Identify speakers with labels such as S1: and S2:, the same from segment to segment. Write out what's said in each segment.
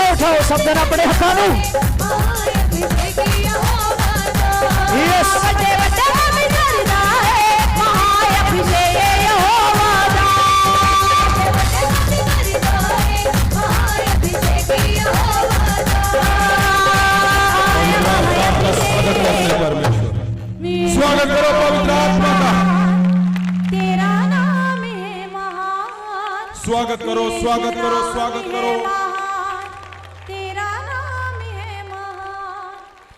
S1: पर सब जना अपने हाथों यस स्वागत करो पवित्र आत्मा का।
S2: तेरा नाम है महान।
S1: स्वागत करो स्वागत करो स्वागत करो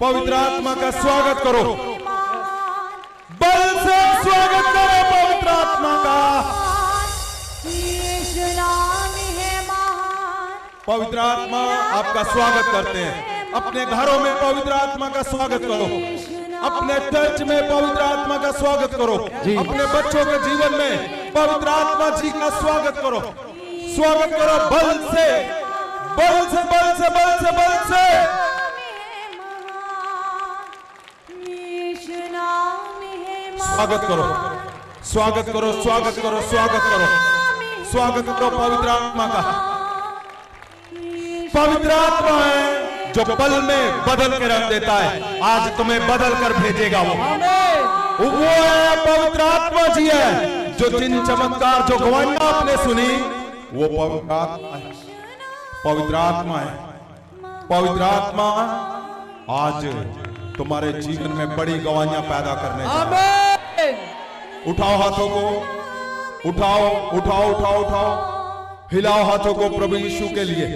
S1: पवित्र आत्मा का स्वागत करो। बल से स्वागत करो पवित्र आत्मा का। पवित्र आत्मा आपका स्वागत करते हैं। अपने घरों में पवित्र आत्मा का स्वागत करो। अपने चर्च में पवित्र आत्मा का स्वागत करो। अपने बच्चों के जीवन में पवित्र आत्मा जी का स्वागत करो। स्वागत करो बल से बल से बल से बल से बल से। स्वागत करो स्वागत करो स्वागत करो स्वागत करो स्वागत करो पवित्र आत्मा का। पवित्र आत्मा है जो पल में बदल के रख देता है। आज तुम्हें बदल कर भेजेगा वो है पवित्र आत्मा जी है जो जिन चमत्कार जो गवाहियां आपने सुनी वो पवित्र आत्मा है। पवित्र आत्मा है। पवित्र आत्मा आज तुम्हारे जीवन में बड़ी गवाहियां पैदा करने जा रहा है। उठाओ हाथों को उठाओ उठाओ उठाओ उठाओ हिलाओ हाथों को प्रभु यीशु के लिए।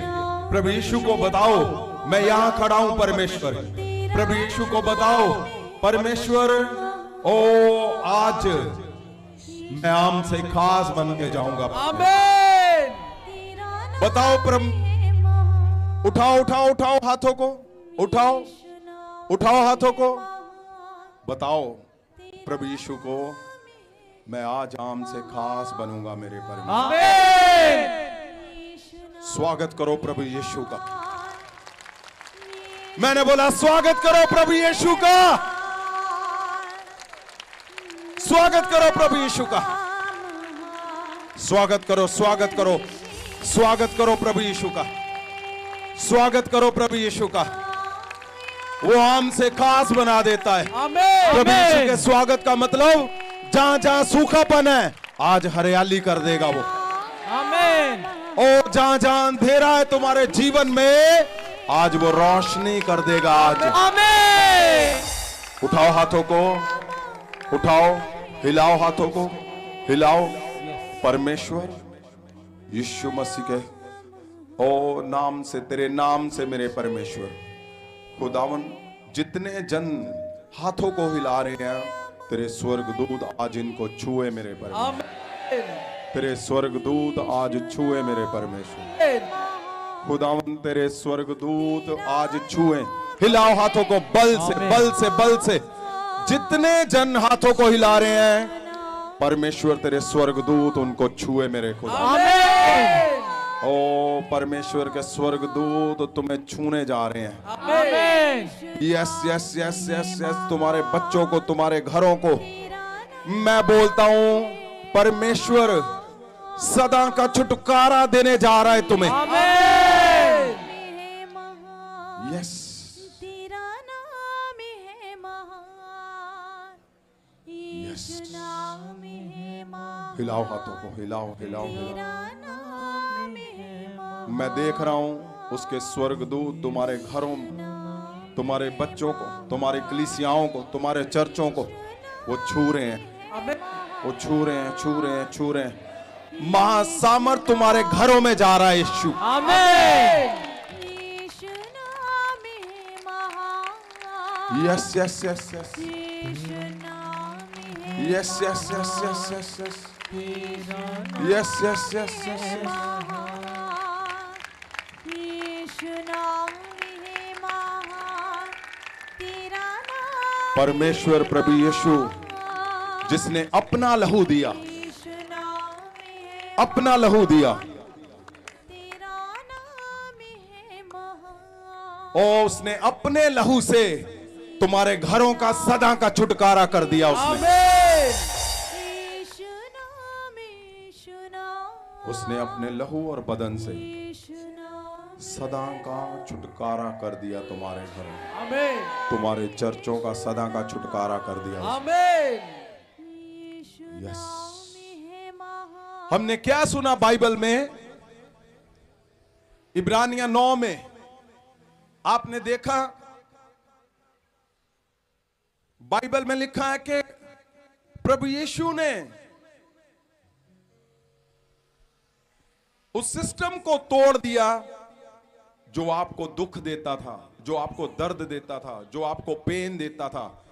S1: प्रभु यीशु को बताओ मैं यहां खड़ा हूं परमेश्वर। प्रभु यीशु को बताओ परमेश्वर ओ आज मैं आम से खास बन के जाऊंगा। बताओ प्रभु उठाओ उठाओ उठाओ हाथों को उठाओ उठाओ हाथों को बताओ प्रभु यीशु को मैं आज आम से खास बनूंगा मेरे परमेश्वर। स्वागत करो प्रभु यीशु का। मैंने बोला स्वागत करो प्रभु यीशु का। स्वागत करो प्रभु यीशु का। स्वागत करो स्वागत करो स्वागत करो प्रभु यीशु का। स्वागत करो प्रभु यीशु का। वो आम से खास बना देता है। प्रभु यीशु के स्वागत का मतलब जहां जहां सूखापन है आज हरियाली कर देगा वो।
S3: आमीन।
S1: और जहां जहां अंधेरा है तुम्हारे जीवन में आज वो रोशनी कर देगा। आज
S3: आमीन।
S1: उठाओ हाथों को उठाओ हिलाओ हाथों को हिलाओ। परमेश्वर यीशु मसीह के ओ नाम से तेरे नाम से मेरे परमेश्वर खुदावन जितने जन हाथों को हिला रहे हैं तेरे स्वर्गदूत आज इनको छुए मेरे परमेश्वर। तेरे स्वर्गदूत आज छुए मेरे परमेश्वर। खुदावन तेरे स्वर्गदूत आज छुए हिलाओ हाथों को बल से, बल से, बल से। जितने जन हाथों को हिला रहे हैं, परमेश्वर तेरे स्वर्गदूत उनको छुए मेरे खुदा।
S3: आमेन।
S1: ओ परमेश्वर के स्वर्गदूत तुम्हें छूने जा रहे हैं।
S3: Amen.
S1: Yes yes yes yes yes, तुम्हारे बच्चों को, तुम्हारे घरों को मैं बोलता हूं, परमेश्वर सदा का छुटकारा देने जा रहा है तुम्हें।
S3: आमेन।
S1: यस,
S2: तेरा नाम है महान, यीशु नाम है महान,
S1: हिलाओ हाथों को, हिलाओ हिलाओ हिलाओ।
S2: तेरा नाम है महान।
S1: मैं देख रहा हूं उसके स्वर्गदूत तुम्हारे घरों में, तुम्हारे बच्चों को, तुम्हारी कलीसियाओं को, तुम्हारे चर्चों को वो छू रहे हैं, वो छू रहे हैं, छू रहे हैं, छू रहे हैं। महासामर्थ तुम्हारे घरों में जा रहा है यीशु।
S3: आमेन।
S2: यीशु नाम है महान,
S1: यस यस यस यस
S2: यीशु नाम है
S1: yes yes yes yes yes yes yes yes yes yes.
S2: महान, यीशु नाम है महान, तेरा नाम
S1: परमेश्वर प्रभु यीशु जिसने अपना लहू दिया,
S2: यीशु नाम है,
S1: अपना लहू दिया,
S2: तेरा नाम है महान।
S1: और उसने अपने लहू से तुम्हारे घरों का सदा का छुटकारा कर दिया उसने।
S3: आमेन।
S2: यीशु नाम, यीशु नाम,
S1: उसने अपने लहू और बदन से
S2: यीशु नाम,
S1: सदा का छुटकारा कर दिया तुम्हारे घरों में,
S3: आमेन।
S1: तुम्हारे चर्चों का सदा का छुटकारा कर दिया उसने।
S3: आमेन।
S2: यीशु
S1: यस।
S2: नाम है महान।
S1: हमने क्या सुना बाइबल में? इब्रानिया 9 में आपने देखा, बाइबल में लिखा है कि प्रभु यीशु ने उस सिस्टम को तोड़ दिया जो आपको दुख देता था, जो आपको दर्द देता था, जो आपको पेन देता था।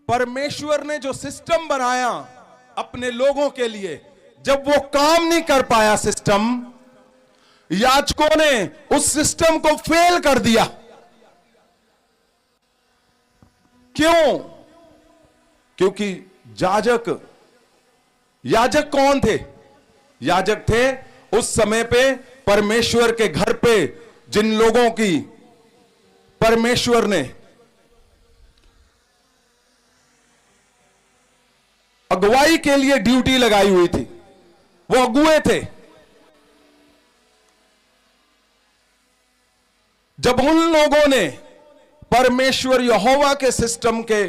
S1: परमेश्वर ने जो सिस्टम बनाया अपने लोगों के लिए, जब वो काम नहीं कर पाया सिस्टम, याजकों ने उस सिस्टम को फेल कर दिया। क्यों? क्योंकि याजक कौन थे? याजक थे उस समय पे परमेश्वर के घर पे जिन लोगों की परमेश्वर ने अगुवाई के लिए ड्यूटी लगाई हुई थी, वो अगुए थे। जब उन लोगों ने परमेश्वर यहोवा के सिस्टम के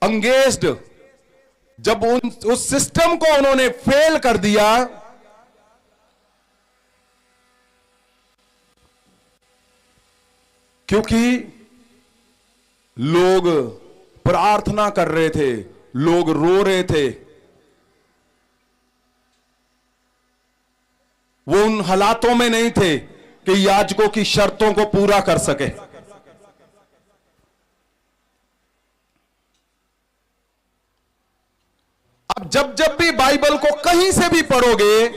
S1: अंगेज्ड, जब उस सिस्टम को उन्होंने फेल कर दिया, क्योंकि लोग प्रार्थना कर रहे थे, लोग रो रहे थे, वो उन हालातों में नहीं थे कि याजकों की शर्तों को पूरा कर सके। अब जब जब भी बाइबल को कहीं से भी पढ़ोगे,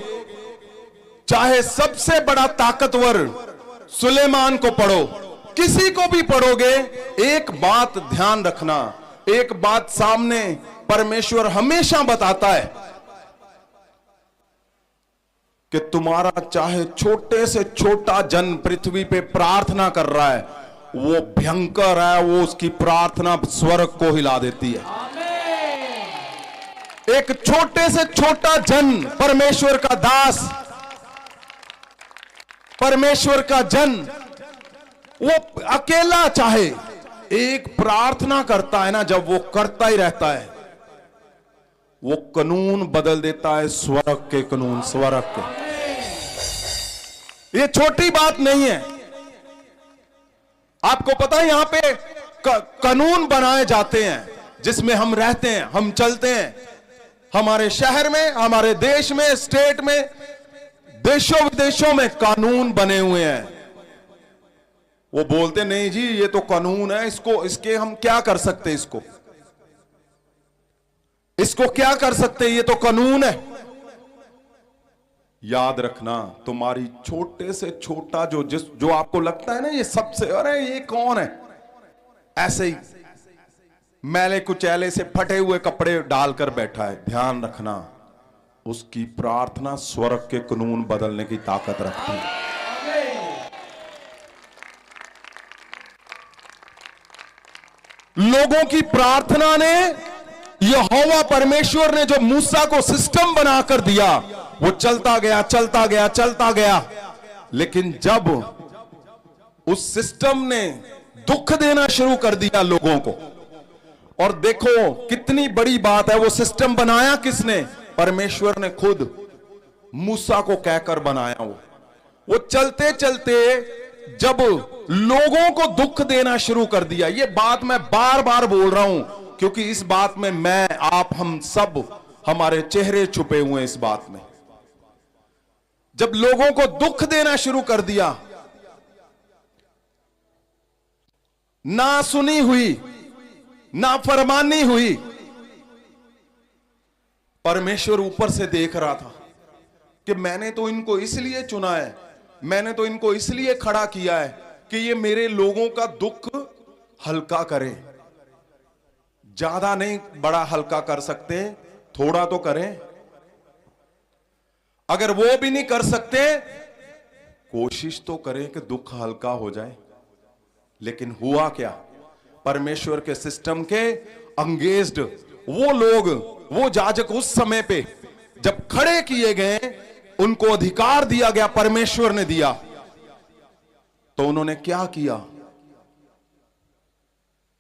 S1: चाहे सबसे बड़ा ताकतवर सुलेमान को पढ़ो, किसी को भी पढ़ोगे, एक बात ध्यान रखना, एक बात सामने परमेश्वर हमेशा बताता है कि तुम्हारा चाहे छोटे से छोटा जन पृथ्वी पे प्रार्थना कर रहा है, वो भयंकर है, वो उसकी प्रार्थना स्वर्ग को हिला देती है। एक छोटे से छोटा जन, परमेश्वर का दास, परमेश्वर का जन, वो अकेला चाहे एक प्रार्थना करता है ना, जब वो करता ही रहता है, वो कानून बदल देता है, स्वर्ग के कानून, स्वर्ग के। ये छोटी बात नहीं है। आपको पता है यहां पे कानून बनाए जाते हैं जिसमें हम रहते हैं, हम चलते हैं। हमारे शहर में, हमारे देश में, स्टेट में, देशों विदेशों में कानून बने हुए हैं। वो बोलते नहीं जी ये तो कानून है, इसके हम क्या कर सकते, इसको क्या कर सकते, ये तो कानून है। याद रखना, तुम्हारी छोटे से छोटा जो आपको लगता है ना ये सबसे, अरे ये कौन है, ऐसे ही मैले कुचैले से फटे हुए कपड़े डालकर बैठा है, ध्यान रखना उसकी प्रार्थना स्वर्ग के कानून बदलने की ताकत रखती है। लोगों की प्रार्थना ने, यहोवा परमेश्वर ने जो मूसा को सिस्टम बनाकर दिया, वो चलता गया चलता गया चलता गया, लेकिन जब उस सिस्टम ने दुख देना शुरू कर दिया लोगों को, और देखो कितनी बड़ी बात है, वो सिस्टम बनाया किसने? परमेश्वर ने खुद मूसा को कहकर बनाया। वो चलते चलते जब लोगों को दुख देना शुरू कर दिया, ये बात मैं बार बार बोल रहा हूं क्योंकि इस बात में मैं, आप, हम सब, हमारे चेहरे छुपे हुए हैं इस बात में। जब लोगों को दुख देना शुरू कर दिया, ना सुनी हुई, ना फरमानी हुई, परमेश्वर ऊपर से देख रहा था कि मैंने तो इनको इसलिए चुना है, मैंने तो इनको इसलिए खड़ा किया है कि ये मेरे लोगों का दुख हल्का करें। ज्यादा नहीं बड़ा हल्का कर सकते, थोड़ा तो करें। अगर वो भी नहीं कर सकते, कोशिश तो करें कि दुख हल्का हो जाए। लेकिन हुआ क्या? परमेश्वर के सिस्टम के अंगेज्ड वो लोग, वो याजक उस समय पे जब खड़े किए गए, उनको अधिकार दिया गया, परमेश्वर ने दिया, तो उन्होंने क्या किया?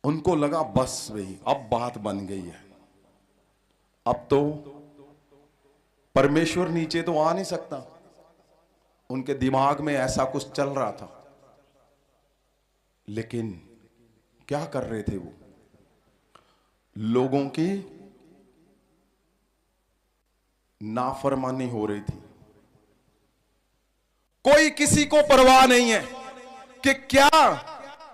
S1: उनको लगा बस भाई अब बात बन गई है, अब तो परमेश्वर नीचे तो आ नहीं सकता। उनके दिमाग में ऐसा कुछ चल रहा था। लेकिन क्या कर रहे थे वो? लोगों की नाफरमानी हो रही थी। कोई किसी को परवाह नहीं है कि क्या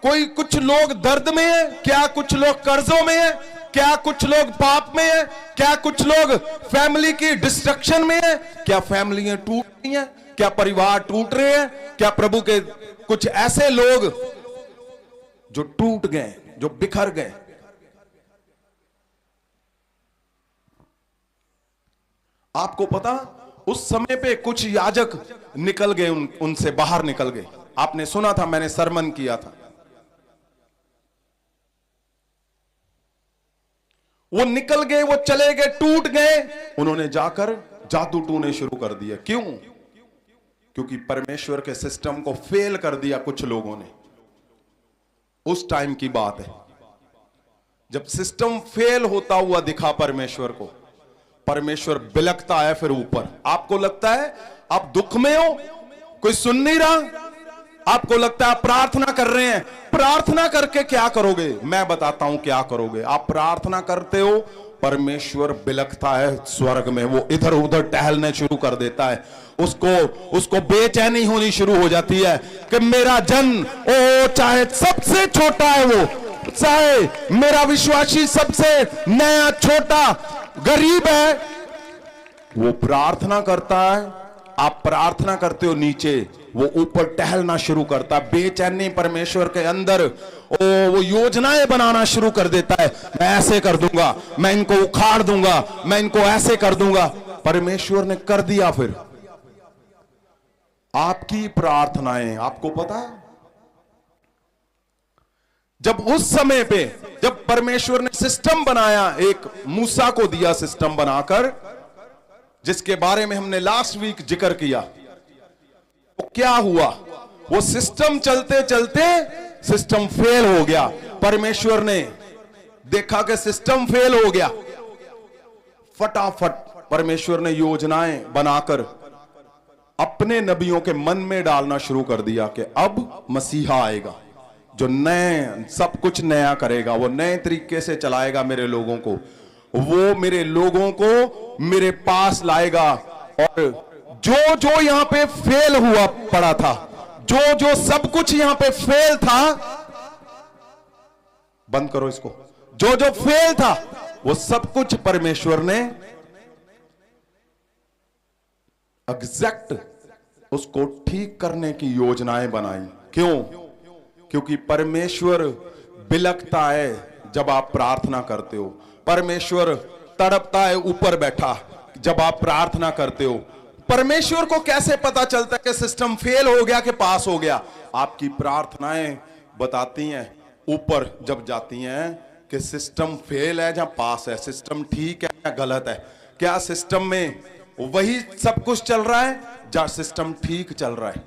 S1: कोई, कुछ लोग दर्द में है, क्या कुछ लोग कर्जों में है, क्या कुछ लोग पाप में है, क्या कुछ लोग फैमिली की डिस्ट्रक्शन में है, क्या फैमिलियां टूट रही हैं, क्या परिवार टूट रहे हैं, क्या प्रभु के कुछ ऐसे लोग जो टूट गए, जो बिखर गए। आपको पता, उस समय पे कुछ याजक निकल गए, उनसे बाहर निकल गए। आपने सुना था, मैंने सरमन किया था। वो निकल गए, वो चले गए, टूट गए। उन्होंने जाकर जादू टूने शुरू कर दिया। क्यों? क्योंकि परमेश्वर के सिस्टम को फेल कर दिया कुछ लोगों ने। उस टाइम की बात है जब सिस्टम फेल होता हुआ दिखा परमेश्वर को। परमेश्वर बिलकता है फिर ऊपर। आपको लगता है आप दुख में हो, कोई सुन नहीं रहा, आपको लगता है आप प्रार्थना कर रहे हैं, प्रार्थना करके क्या करोगे? मैं बताता हूं क्या करोगे। आप प्रार्थना करते हो, परमेश्वर बिलकता है स्वर्ग में, वो इधर उधर टहलने शुरू कर देता है। उसको बेचैनी होनी शुरू हो जाती है कि मेरा जन, ओ चाहे सबसे छोटा है वो, चाहे मेरा विश्वासी सबसे नया छोटा गरीब है, वो प्रार्थना करता है। आप प्रार्थना करते हो नीचे, वो ऊपर टहलना शुरू करता। बेचैनी परमेश्वर के अंदर, वो योजनाएं बनाना शुरू कर देता है। मैं ऐसे कर दूंगा, मैं इनको उखाड़ दूंगा, मैं इनको ऐसे कर दूंगा। परमेश्वर ने कर दिया। फिर आपकी प्रार्थनाएं, आपको पता है, जब उस समय पे जब परमेश्वर ने सिस्टम बनाया, एक मूसा को दिया सिस्टम बनाकर, जिसके बारे में हमने लास्ट वीक जिक्र किया, तो क्या हुआ? वो सिस्टम चलते चलते सिस्टम फेल हो गया। परमेश्वर ने देखा कि सिस्टम फेल हो गया, फटाफट परमेश्वर ने योजनाएं बनाकर अपने नबियों के मन में डालना शुरू कर दिया कि अब मसीहा आएगा जो नए, सब कुछ नया करेगा, वो नए तरीके से चलाएगा मेरे लोगों को, वो मेरे लोगों को मेरे पास लाएगा। और जो जो यहां पे फेल हुआ पड़ा था, जो जो सब कुछ यहां पे फेल था, बंद करो इसको, जो जो फेल था वो सब कुछ परमेश्वर ने एग्जैक्ट उसको ठीक करने की योजनाएं बनाई। क्यों? क्योंकि परमेश्वर बिलखता है जब आप प्रार्थना करते हो। परमेश्वर तड़पता है ऊपर बैठा जब आप प्रार्थना करते हो। परमेश्वर को कैसे पता चलता है कि सिस्टम फेल हो गया कि पास हो गया? आपकी प्रार्थनाएं बताती हैं ऊपर जब जाती हैं कि सिस्टम फेल है या पास है, सिस्टम ठीक है या गलत है। क्या सिस्टम में वही सब कुछ चल रहा है या सिस्टम ठीक चल रहा है?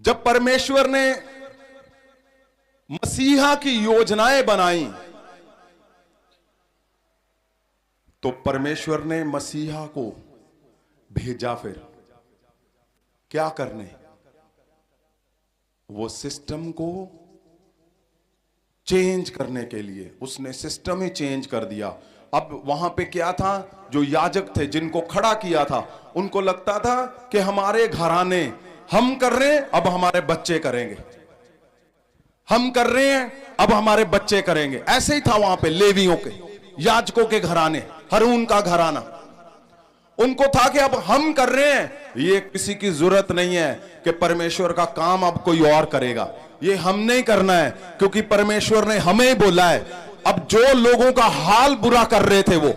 S1: जब परमेश्वर ने मसीहा की योजनाएं बनाई तो परमेश्वर ने मसीहा को भेजा फिर क्या करने? वो सिस्टम को चेंज करने के लिए। उसने सिस्टम ही चेंज कर दिया। अब वहां पे क्या था? जो याजक थे जिनको खड़ा किया था उनको लगता था कि हमारे घराने हम कर रहे हैं, अब हमारे बच्चे करेंगे। हम कर रहे हैं, अब हमारे बच्चे करेंगे। ऐसे ही था वहां पे लेवियों के, याजकों के घराने, हारून का घराना। उनको था कि अब हम कर रहे हैं, ये किसी की जरूरत नहीं है कि परमेश्वर का काम अब कोई और करेगा। ये हमने ही करना है क्योंकि परमेश्वर ने हमें ही बोला है। अब जो लोगों का हाल बुरा कर रहे थे वो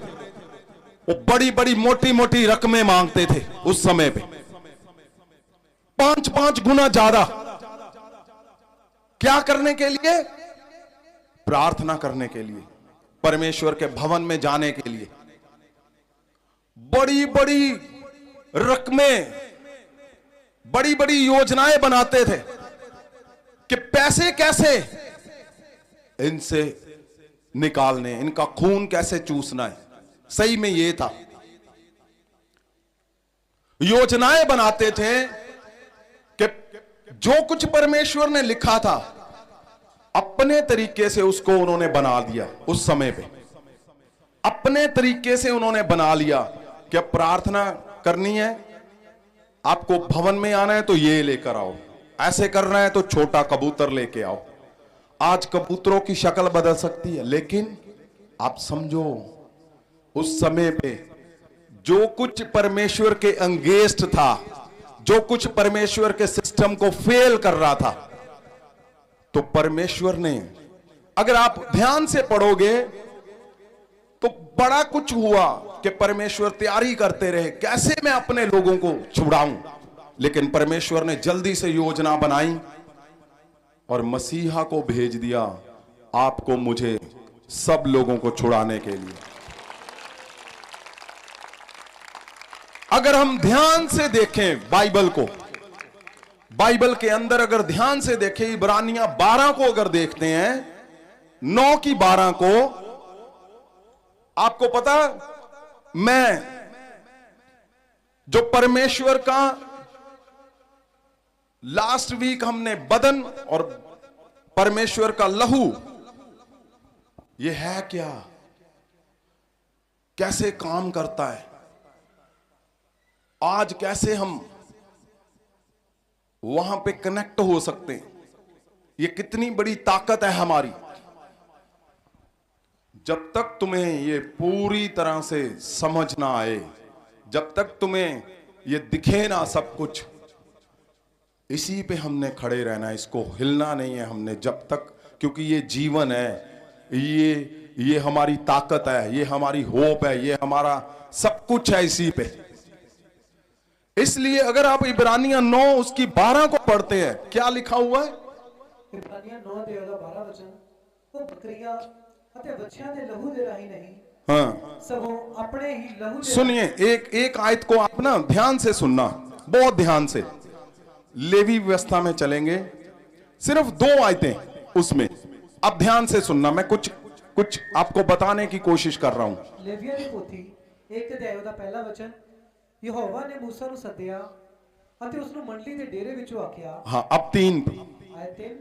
S1: बड़ी बड़ी मोटी मोटी रकमें मांगते थे उस समय पे, 5-5 गुना ज्यादा। क्या करने के लिए? प्रार्थना करने के लिए, परमेश्वर के भवन में जाने के लिए। बड़ी बड़ी रकमें, बड़ी बड़ी योजनाएं बनाते थे कि पैसे कैसे इनसे निकालने, इनका खून कैसे चूसना है। सही में ये था। योजनाएं बनाते थे कि जो कुछ परमेश्वर ने लिखा था अपने तरीके से उसको उन्होंने बना दिया। उस समय पे अपने तरीके से उन्होंने बना लिया कि अब प्रार्थना करनी है, आपको भवन में आना है तो ये लेकर आओ, ऐसे करना है तो छोटा कबूतर लेके आओ। आज कबूतरों की शक्ल बदल सकती है, लेकिन आप समझो उस समय पे जो कुछ परमेश्वर के अंगेस्ट था, जो कुछ परमेश्वर के सिस्टम को फेल कर रहा था, तो परमेश्वर ने, अगर आप ध्यान से पढ़ोगे तो बड़ा कुछ हुआ कि परमेश्वर तैयारी करते रहे कैसे मैं अपने लोगों को छुड़ाऊं। लेकिन परमेश्वर ने जल्दी से योजना बनाई और मसीहा को भेज दिया आपको मुझे सब लोगों को छुड़ाने के लिए। अगर हम ध्यान से देखें बाइबल को, बाइबल के अंदर अगर ध्यान से देखें, इब्रानियां 12 को अगर देखते हैं, 9 की 12 को, आपको पता, मैं जो परमेश्वर का लास्ट वीक हमने बदन और परमेश्वर का लहू, ये है क्या, कैसे काम करता है, आज कैसे हम वहां पे कनेक्ट हो सकते हैं, ये कितनी बड़ी ताकत है हमारी। जब तक तुम्हें ये पूरी तरह से समझ ना आए, जब तक तुम्हें ये दिखे ना सब कुछ, इसी पे हमने खड़े रहना है, इसको हिलना नहीं है हमने जब तक, क्योंकि ये जीवन है, ये हमारी ताकत है, ये हमारी होप है, ये हमारा सब कुछ है इसी पे। इसलिए अगर आप इब्रानियां 9 उसकी 12 को पढ़ते हैं, क्या लिखा हुआ है?
S4: ਇਬਰਾਨੀਆਂ 9 ਦੇ 12 ਵਚਨ, ਉਹ ਬੱਕਰੀਆਂ ਅਤੇ ਬੱਚਿਆਂ ਦੇ ਲਹੂ ਦੇ ਰਾਹੀਂ ਨਹੀਂ,
S1: हाँ,
S4: ਸਗੋਂ ਆਪਣੇ ਹੀ ਲਹੂ ਦੇ
S1: सुनिए, एक आयत को आप ना ध्यान से सुनना, बहुत ध्यान से। लेवी व्यवस्था में चलेंगे, सिर्फ 2 आयतें उसमें, अब ध्यान से सुनना, मैं कुछ आपको बताने की कोशिश कर रहा हूं।
S4: ਲੇਵੀਆਂ ਦੀ ਪੋਥੀ 1 ਅਧਿਆਇ ਦਾ ਪਹਿਲਾ ਵਚਨ, ਯਹੋਵਾ ਨੇ ਮੂਸਾ ਨੂੰ ਸੱਦਿਆ ਅਤੇ ਉਸ ਨੂੰ ਮੰਡਲੀ ਦੇ ਡੇਰੇ ਵਿੱਚੋਂ ਆਖਿਆ।
S1: हाँ, अब 3 पे।
S4: ਆਇਤ 3,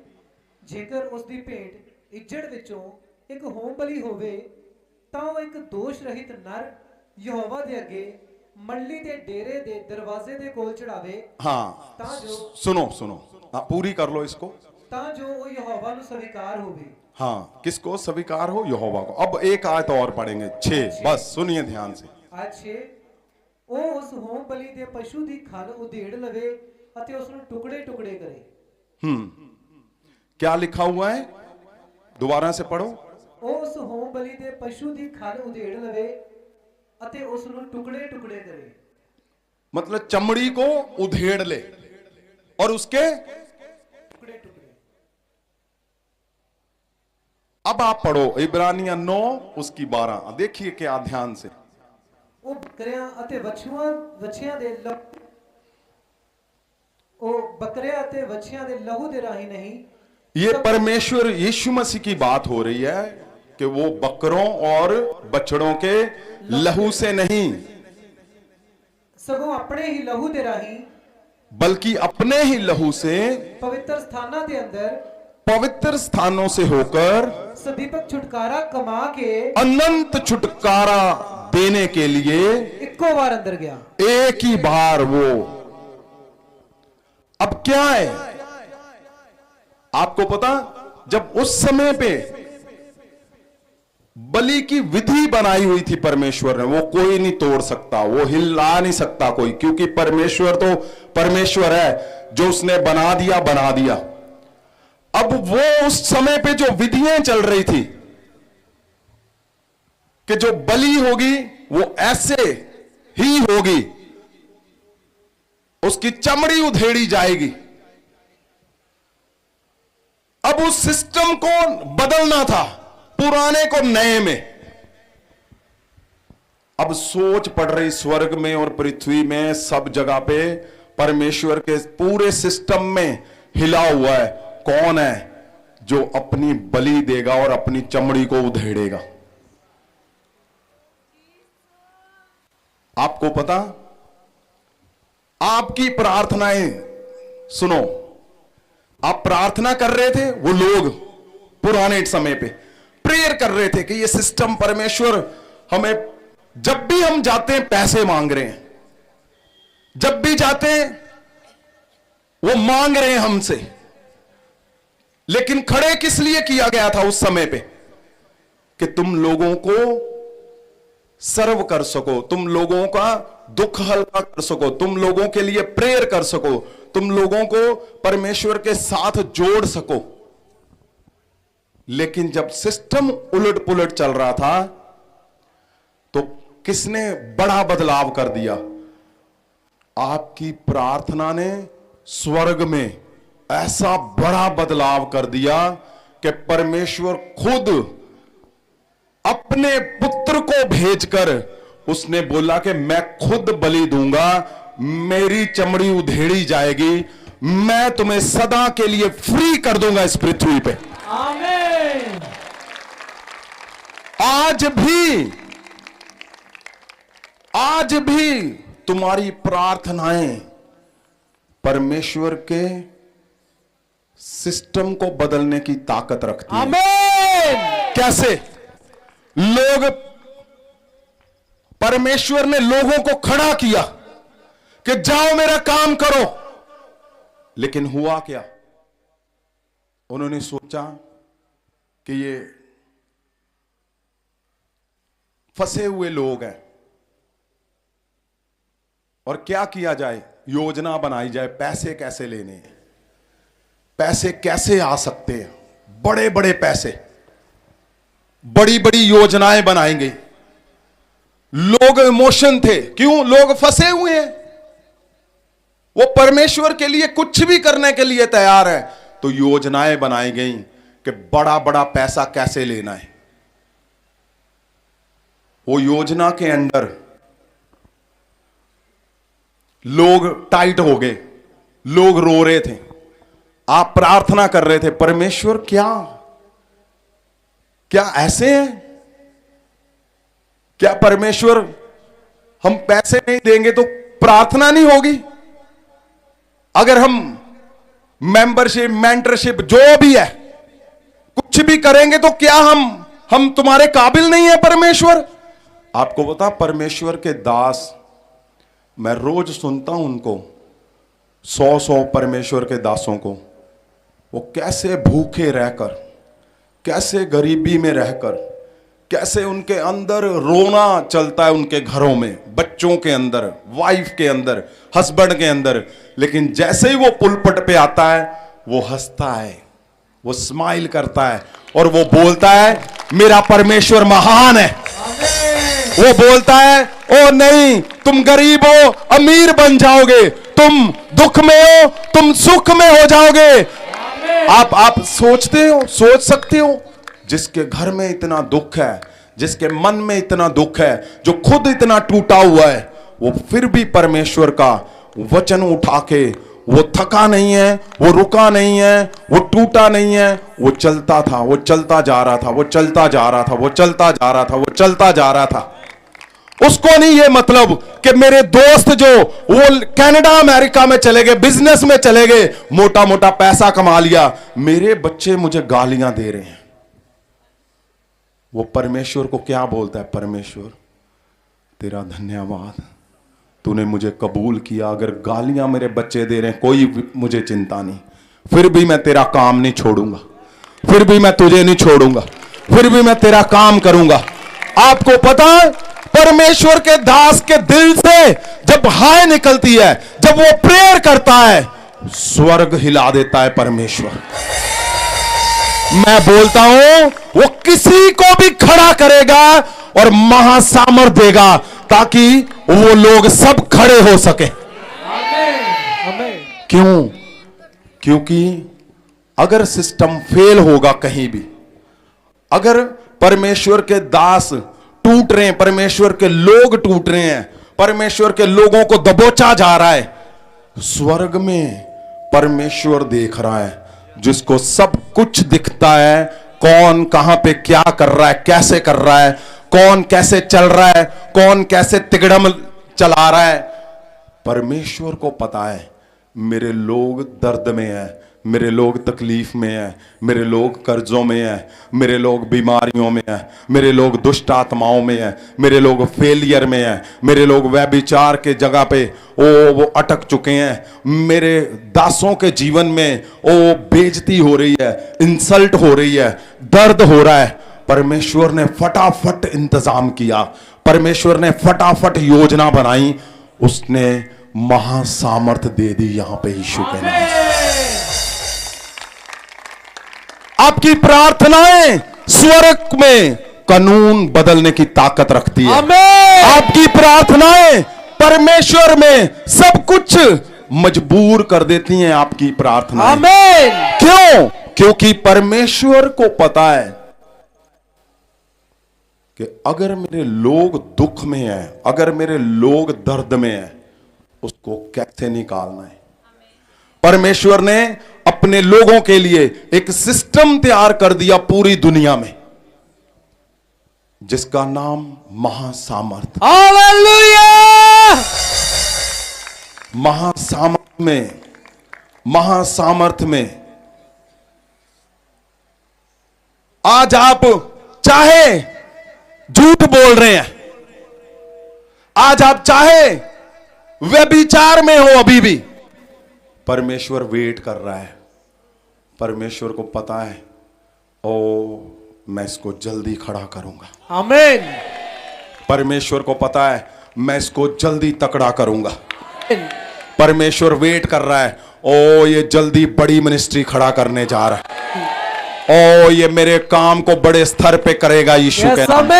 S4: ਜੇਕਰ ਉਸ ਦੀ ਭੇਂਟ ਇੱਜੜ ਵਿੱਚੋਂ ਇੱਕ ਹੋਮ ਬਲੀ ਹੋਵੇ ਤਾਂ ਉਹ ਇੱਕ ਦੋਸ਼ ਰਹਿਤ ਨਰ ਯਹੋਵਾ ਦੇ ਅੱਗੇ ਮੰਡਲੀ ਦੇ ਡੇਰੇ ਦੇ ਦਰਵਾਜ਼ੇ ਦੇ ਕੋਲ ਚੜਾਵੇ।
S1: हाँ,
S4: ਤਾਂ ਜੋ
S1: सुनो, हाँ, पूरी कर लो इसको।
S4: ਤਾਂ ਜੋ ਉਹ ਯਹੋਵਾ ਨੂੰ ਸਵੀਕਾਰ ਹੋਵੇ।
S5: हाँ, किसको स्वीकार हो? यहोवा को। अब एक आयत और पढ़ेंगे 6, बस सुनिए ध्यान से।
S4: ਅੱਜ ਉਹ ਉਸ ਹੋਮ ਬਲੀ ਦੇ ਪਸ਼ੂ ਦੀ ਖਲ ਉਧੇੜ ਲਵੇ ਅਤੇ ਉਸ ਨੂੰ ਟੁਕੜੇ ਟੁਕੜੇ ਕਰੇ।
S5: क्या लिखा हुआ है? दोबारा से पढ़ो।
S4: ਉਹ ਉਸ ਹੋਮ ਬਲੀ ਦੇ ਪਸ਼ੂ ਦੀ ਖਲ ਉਧੇੜ ਲਵੇ ਅਤੇ ਉਸ ਨੂੰ ਟੁਕੜੇ ਟੁਕੜੇ ਕਰੇ।
S5: मतलब चमड़ी को उधेड़ ले और उसके
S4: ਟੁਕੜੇ ਟੁਕੜੇ।
S5: अब आप पढ़ो इब्रानिया 9 उसकी 12, देखिए क्या ध्यान से।
S4: ਉਹ ਬੱਕਰਿਆਂ ਅਤੇ ਵੱਛਿਆਂ ਦੇ ਉਹ ਬੱਕਰਿਆਂ ਅਤੇ ਵੱਛਿਆਂ ਦੇ ਲਹੂ ਦੇ ਰਾਹੀਂ ਨਹੀਂ।
S5: ये परमेश्वर यीशु मसीह की बात हो रही है कि वो बकरों और बछड़ों के लहू से नहीं,
S4: ਸਗੋਂ ਆਪਣੇ ਹੀ ਲਹੂ ਦੇ ਰਾਹੀਂ
S5: बल्कि अपने ही लहू से
S4: ਪਵਿੱਤਰ ਸਥਾਨਾਂ ਦੇ ਅੰਦਰ
S5: पवित्र स्थानों से होकर
S4: ਸਦੀਪਕ ਛੁਟਕਾਰਾ ਕਮਾ ਕੇ
S5: अनंत छुटकारा देने के लिए
S4: ਇੱਕੋ ਵਾਰ ਅੰਦਰ ਗਿਆ।
S5: एक ही बार वो। अब क्या है आपको पता? जब उस समय पे बलि की विधि बनाई हुई थी परमेश्वर ने, वो कोई नहीं तोड़ सकता, वो हिला नहीं सकता कोई, क्योंकि परमेश्वर तो परमेश्वर है, जो उसने बना दिया। अब वो उस समय पे जो विधियां चल रही थी कि जो बलि होगी वो ऐसे ही होगी, उसकी चमड़ी उधेड़ी जाएगी। अब उस सिस्टम को बदलना था, पुराने को नए में। अब सोच पड़ रही स्वर्ग में और पृथ्वी में, सब जगह पे परमेश्वर के पूरे सिस्टम में हिला हुआ है। कौन है जो अपनी बलि देगा और अपनी चमड़ी को उधेड़ेगा? आपको पता? आपकी प्रार्थनाएं सुनो, आप प्रार्थना कर रहे थे, वो लोग पुराने समय पे प्रेयर कर रहे थे कि ये सिस्टम परमेश्वर हमें, जब भी हम जाते हैं पैसे मांग रहे हैं, जब भी जाते हैं वो मांग रहे हैं हमसे। लेकिन खड़े किस लिए किया गया था उस समय पे? कि तुम लोगों को सर्व कर सको, तुम लोगों का दुख हल्का कर सको, तुम लोगों के लिए प्रेयर कर सको, तुम लोगों को परमेश्वर के साथ जोड़ सको। लेकिन जब सिस्टम उलट पुलट चल रहा था तो किसने बड़ा बदलाव कर दिया? आपकी प्रार्थना ने स्वर्ग में ऐसा बड़ा बदलाव कर दिया कि परमेश्वर खुद अपने पुत्र को भेजकर उसने बोला कि मैं खुद बलि दूंगा, मेरी चमड़ी उधेड़ी जाएगी, मैं तुम्हें सदा के लिए फ्री कर दूंगा इस पृथ्वी पे।
S3: आमीन।
S5: आज भी तुम्हारी प्रार्थनाएं परमेश्वर के सिस्टम को बदलने की ताकत रखती हैं।
S3: आमीन।
S5: कैसे? लोग, परमेश्वर ने लोगों को खड़ा किया कि जाओ मेरा काम करो, लेकिन हुआ क्या? उन्होंने सोचा कि ये फंसे हुए लोग हैं और क्या किया जाए, योजना बनाई जाए, पैसे कैसे लेने हैं, पैसे कैसे आ सकते हैं, बड़े बड़े पैसे, बड़ी बड़ी योजनाएं बनाई गई। लोग इमोशन थे, क्यों? लोग फंसे हुए हैं, वो परमेश्वर के लिए कुछ भी करने के लिए तैयार है। तो योजनाएं बनाई गई कि बड़ा बड़ा पैसा कैसे लेना है। वो योजना के अंदर लोग टाइट हो गए, लोग रो रहे थे, आप प्रार्थना कर रहे थे, परमेश्वर क्या ऐसे हैं? क्या परमेश्वर हम पैसे नहीं देंगे तो प्रार्थना नहीं होगी? अगर हम मेंबरशिप, मेंटरशिप जो भी है कुछ भी करेंगे तो क्या हम तुम्हारे काबिल नहीं है परमेश्वर? आपको पता, परमेश्वर के दास, मैं रोज सुनता हूं उनको, 100 परमेश्वर के दासों को, वो कैसे भूखे रहकर कैसे गरीबी में रहकर, कैसे उनके अंदर रोना चलता है, उनके घरों में, बच्चों के अंदर, वाइफ के अंदर, हस्बैंड के अंदर, लेकिन जैसे ही वो पुलपट पे आता है वो हंसता है, वो स्माइल करता है और वो बोलता है मेरा परमेश्वर महान है। वो बोलता है ओ नहीं, तुम गरीब हो अमीर बन जाओगे, तुम दुख में हो तुम सुख में हो जाओगे। आप सोचते हो, सोच सकते हो, जिसके घर में इतना दुख है, जिसके मन में इतना दुख है, जो खुद इतना टूटा हुआ है, वो फिर भी परमेश्वर का वचन उठा के, वो थका नहीं है, वो रुका नहीं है, वो टूटा नहीं है, वो चलता था, वो चलता जा रहा था, वो चलता जा रहा था, वो चलता जा रहा था, वो चलता जा रहा था। उसको नहीं ये मतलब कि मेरे दोस्त जो वो कनाडा अमेरिका में चले गए, बिजनेस में चले गए, मोटा मोटा पैसा कमा लिया, मेरे बच्चे मुझे गालियां दे रहे हैं। वो परमेश्वर को क्या बोलता है, परमेश्वर तेरा धन्यवाद, तूने मुझे कबूल किया। अगर गालियां मेरे बच्चे दे रहे हैं कोई मुझे चिंता नहीं, फिर भी मैं तेरा काम नहीं छोड़ूंगा, फिर भी मैं तुझे नहीं छोड़ूंगा, फिर भी मैं तेरा काम करूंगा। आपको पता है परमेश्वर के दास के दिल से जब हाय निकलती है, जब वो प्रेयर करता है, स्वर्ग हिला देता है परमेश्वर। मैं बोलता हूं वो किसी को भी खड़ा करेगा और महासामर्थ देगा ताकि वो लोग सब खड़े हो सके। क्यों? क्योंकि अगर सिस्टम फेल होगा कहीं भी, अगर परमेश्वर के दास टूट रहे हैं, परमेश्वर के लोग टूट रहे हैं, परमेश्वर के लोगों को दबोचा जा रहा है, स्वर्ग में परमेश्वर देख रहा है, जिसको सब कुछ दिखता है, कौन कहां पे क्या कर रहा है, कैसे कर रहा है, कौन कैसे चल रहा है, कौन कैसे तिगड़म चला रहा है। परमेश्वर को पता है मेरे लोग दर्द में है, मेरे लोग तकलीफ में है, मेरे लोग कर्जों में है, मेरे लोग बीमारियों में है, मेरे लोग दुष्ट आत्माओं में है, मेरे लोग फेलियर में है, मेरे लोग व्यभिचार के जगह पे वो अटक चुके हैं, मेरे दासों के जीवन में वो बेइज्जती हो रही है, इंसल्ट हो रही है, दर्द हो रहा है। परमेश्वर ने फटाफट इंतजाम किया, परमेश्वर ने फटाफट योजना बनाई, उसने महासामर्थ दे दी यहां पे यीशु के नाम से। आपकी प्रार्थनाएं स्वर्ग में कानून बदलने की ताकत रखती है। आपकी प्रार्थनाएं परमेश्वर में सब कुछ मजबूर कर देती हैं। आपकी प्रार्थनाएं क्यों? क्योंकि परमेश्वर को पता है कि अगर मेरे लोग दुख में हैं, अगर मेरे लोग दर्द में हैं, उसको कैसे निकालना है। परमेश्वर ने अपने लोगों के लिए एक सिस्टम तैयार कर दिया पूरी दुनिया में, जिसका नाम महासामर्थ।
S3: हालेलुया!
S5: महासामर्थ में आज आप चाहे झूठ बोल रहे हैं, आज आप चाहे व्यभिचार में हो, अभी भी परमेश्वर वेट कर रहा है। परमेश्वर को पता है ओ मैं इसको जल्दी खड़ा करूंगा।
S3: आमीन।
S5: परमेश्वर को पता है मैं इसको जल्दी तकड़ा करूंगा। परमेश्वर वेट कर रहा है, ओ ये जल्दी बड़ी मिनिस्ट्री खड़ा करने जा रहा है, ओ ये मेरे काम को बड़े स्तर पे करेगा यीशु के नाम।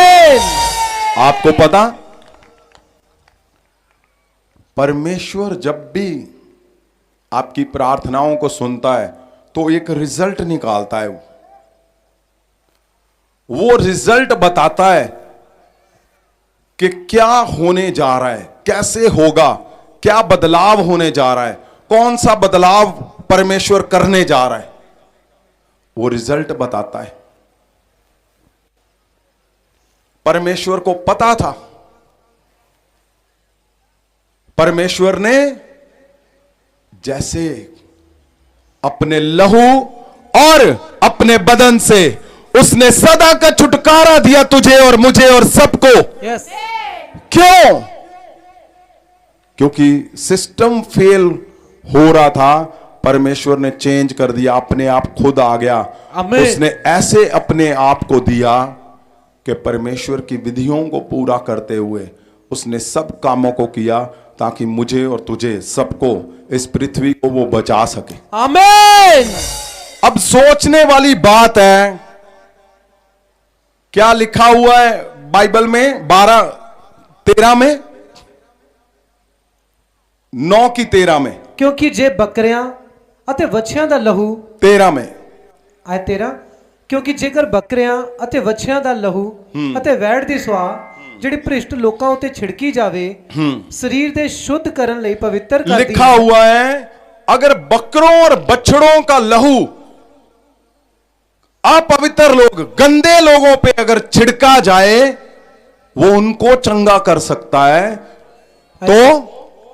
S5: आपको पता परमेश्वर जब भी आपकी प्रार्थनाओं को सुनता है तो एक रिजल्ट निकालता है। वो रिजल्ट बताता है कि क्या होने जा रहा है, कैसे होगा, क्या बदलाव होने जा रहा है, कौन सा बदलाव परमेश्वर करने जा रहा है, वो रिजल्ट बताता है। परमेश्वर को पता था, परमेश्वर ने जैसे अपने लहू और अपने बदन से उसने सदा का छुटकारा दिया तुझे और मुझे और सबको।
S3: यस।
S5: क्यों? क्योंकि सिस्टम फेल हो रहा था, परमेश्वर ने चेंज कर दिया, अपने आप खुद आ गया।
S3: आमीन।
S5: उसने ऐसे अपने आप को दिया कि परमेश्वर की विधियों को पूरा करते हुए उसने सब कामों को किया ताकि मुझे और तुझे सबको, इस पृथ्वी को वो बचा सके।
S3: आमीन।
S5: अब सोचने वाली बात है, क्या लिखा हुआ है बाइबल में 12:13 में, 9:13 में,
S4: ਕਿਉਂਕਿ ਜੇ ਬੱਕਰਿਆਂ ਅਤੇ ਵੱਛਿਆਂ ਦਾ ਲਹੂ
S5: 13 में,
S4: ਆਇ 13 ਕਿਉਂਕਿ ਜੇਕਰ ਬੱਕਰਿਆਂ ਅਤੇ ਵੱਛਿਆਂ ਦਾ ਲਹੂ ਅਤੇ ਵੈੜ ਦੀ ਸੁਆਹ ਜਿਹੜੀ ਭ੍ਰਿਸ਼ਟ ਲੋਕਾਂ ਉੱਤੇ ਛਿੜਕੀ ਜਾਵੇ ਸਰੀਰ ਦੇ ਸ਼ੁੱਧ ਕਰਨ ਲਈ ਪਵਿੱਤਰ ਕਰਦੀ
S5: लिखा हुआ है अगर बकरों और बछड़ों का लहू अपवित्र लोग, गंदे लोगों पे अगर छिड़का जाए वो उनको चंगा कर सकता है, तो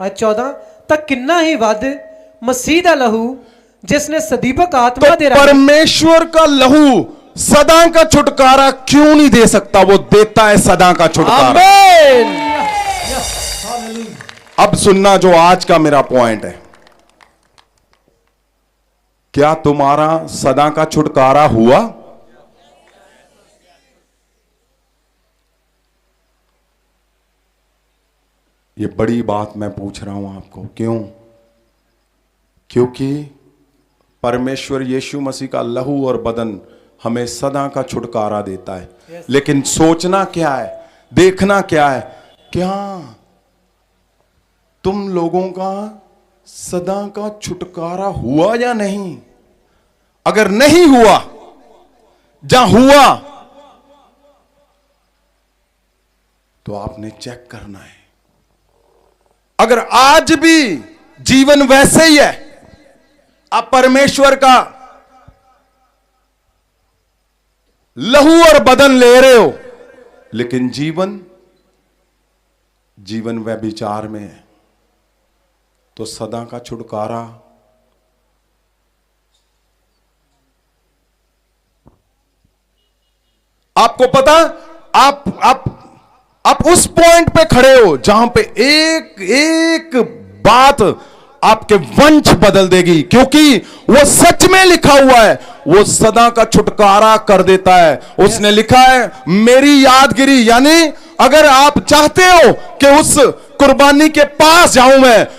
S4: ਆਇ 14 ਤਾਂ ਕਿੰਨਾ ਹੀ ਵੱਧ ਮਸੀਹ ਦਾ ਲਹੂ जिस ने सदीपक आत्मा दे
S5: तो
S4: रहा
S5: परमेश्वर का लहू सदा का छुटकारा क्यों नहीं दे सकता? वो देता है सदा का छुटकारा।
S3: आमीन।
S5: अब सुनना जो आज का मेरा पॉइंट है, क्या तुम्हारा सदा का छुटकारा हुआ? ये बड़ी बात मैं पूछ रहा हूं आपको। क्यों? क्योंकि परमेश्वर यीशु मसीह का लहू और बदन हमें सदा का छुटकारा देता है। लेकिन सोचना क्या है, देखना क्या है, क्या तुम लोगों का सदा का छुटकारा हुआ या नहीं? अगर नहीं हुआ, जहां हुआ तो आपने चेक करना है। अगर आज भी जीवन वैसे ही है, आप परमेश्वर का लहू और बदन ले रहे हो, लेकिन जीवन व्यभिचार में है, तो सदा का छुटकारा आपको पता, आप उस पॉइंट पे खड़े हो जहां पे एक बात आपके वंश बदल देगी, क्योंकि वो सच में लिखा हुआ है, वो सदा का छुटकारा कर देता है। उसने लिखा है मेरी यादगिरी, यानी अगर आप चाहते हो कि उस कुर्बानी के पास जाऊं,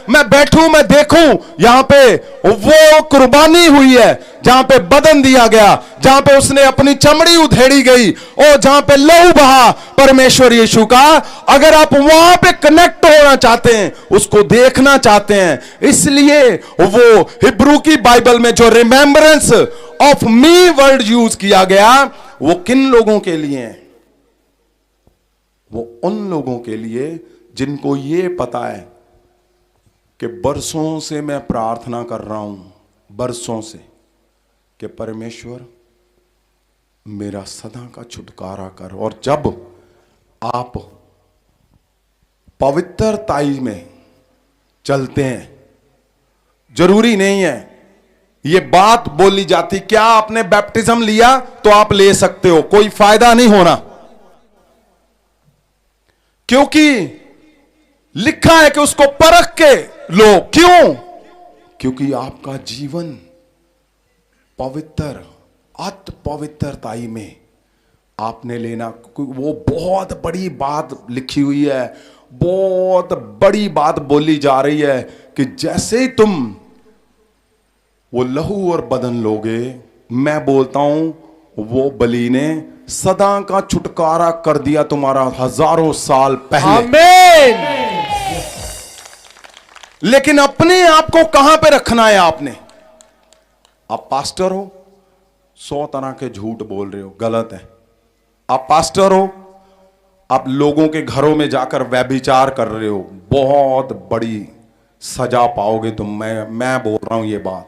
S5: मैं बैठूं, मैं देखूं यहां पे वो कुर्बानी हुई है, जहां पे बदन दिया गया, जहां पे उसने अपनी चमड़ी उधेड़ी गई और जहां पे लहू बहा परमेश्वर यीशु का, अगर आप वहां पे कनेक्ट होना चाहते हैं, उसको देखना चाहते हैं, इसलिए वो हिब्रू की बाइबल में जो remembrance of me word use किया गया, वो किन लोगों के लिए है? वो उन लोगों के लिए जिनको ये पता है कि बरसों से मैं प्रार्थना कर रहा हूं, बरसों से, कि परमेश्वर मेरा सदा का छुटकारा कर। और जब आप पवित्रताई में चलते हैं, जरूरी नहीं है ये बात बोली जाती क्या आपने बैप्टिज्म लिया तो आप ले सकते हो, कोई फायदा नहीं होना, क्योंकि लिखा है कि उसको परख के लो। क्यों? क्योंकि आपका जीवन पवित्र, अति पवित्रताई में आपने लेना। वो बहुत बड़ी बात लिखी हुई है, बहुत बड़ी बात बोली जा रही है कि जैसे ही तुम वो लहू और बदन लोगे, मैं बोलता हूं वो बलि ने सदा का छुटकारा कर दिया तुम्हारा हजारों साल पहले।
S3: आमीन।
S5: लेकिन अपने आप को कहां पे रखना है आपने? आप पास्टर हो, 100 तरह के झूठ बोल रहे हो, गलत है। आप पास्टर हो, आप लोगों के घरों में जाकर व्यभिचार कर रहे हो, बहुत बड़ी सजा पाओगे तुम। मैं बोल रहा हूं ये बात।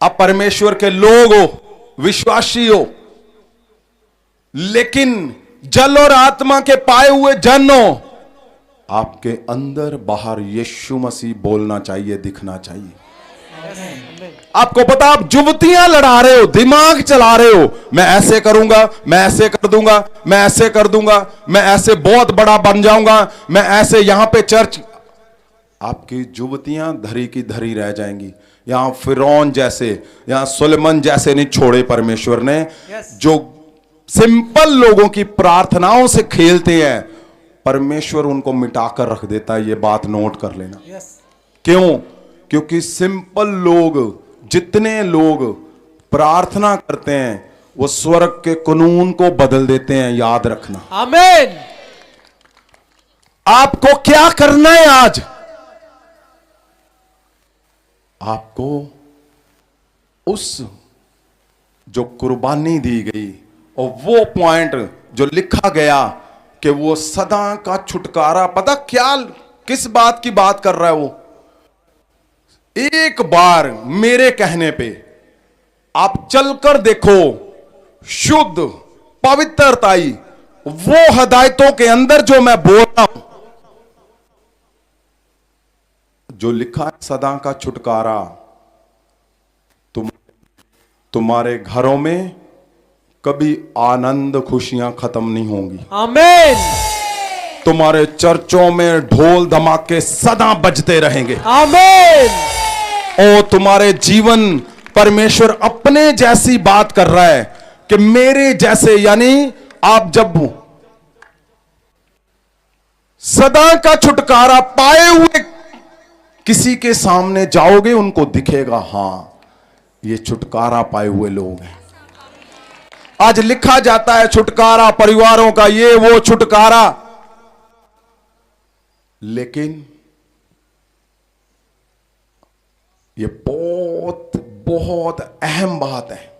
S5: आप परमेश्वर के लोग हो, विश्वासी हो, लेकिन जल और आत्मा के पाए हुए जन हो, आपके अंदर बाहर यीशु मसीह बोलना चाहिए, दिखना चाहिए। आपको पता, आप युवतियां लड़ा रहे हो, दिमाग चला रहे हो, मैं ऐसे करूंगा, मैं ऐसे कर दूंगा, मैं ऐसे कर दूंगा, मैं ऐसे बहुत बड़ा बन जाऊंगा, मैं ऐसे यहां पे चर्च। आपकी युवतियां धरी की धरी रह जाएंगी, यहां फिरौन जैसे, यहां सुलेमान जैसे नहीं छोड़े परमेश्वर ने।
S4: Yes.
S5: जो सिंपल लोगों की प्रार्थनाओं से खेलते हैं, परमेश्वर उनको मिटाकर रख देता है। ये बात नोट कर लेना।
S4: यस
S5: क्यों? क्योंकि सिंपल लोग, जितने लोग प्रार्थना करते हैं, वो स्वर्ग के कानून को बदल देते हैं। याद रखना।
S3: आमीन।
S5: आपको क्या करना है आज? आपको उस जो कुर्बानी दी गई और वो पॉइंट जो लिखा गया कि वो सदा का छुटकारा, पता क्या किस बात की बात कर रहा है वो? एक बार मेरे कहने पे आप चलकर देखो, शुद्ध पवित्रताई वो हदायतों के अंदर जो मैं बोल रहा हूं, जो लिखा है सदा का छुटकारा, तुम्हारे घरों में कभी आनंद खुशियां खत्म नहीं होंगी।
S3: आमीन।
S5: तुम्हारे चर्चों में ढोल धमाके सदा बजते रहेंगे।
S3: आमीन।
S5: और तुम्हारे जीवन, परमेश्वर अपने जैसी बात कर रहा है कि मेरे जैसे, यानी आप जब सदा का छुटकारा पाए हुए किसी के सामने जाओगे, उनको दिखेगा हां ये छुटकारा पाए हुए लोग हैं। आज लिखा जाता है छुटकारा परिवारों का, ये वो छुटकारा, लेकिन ये बहुत बहुत अहम बात है।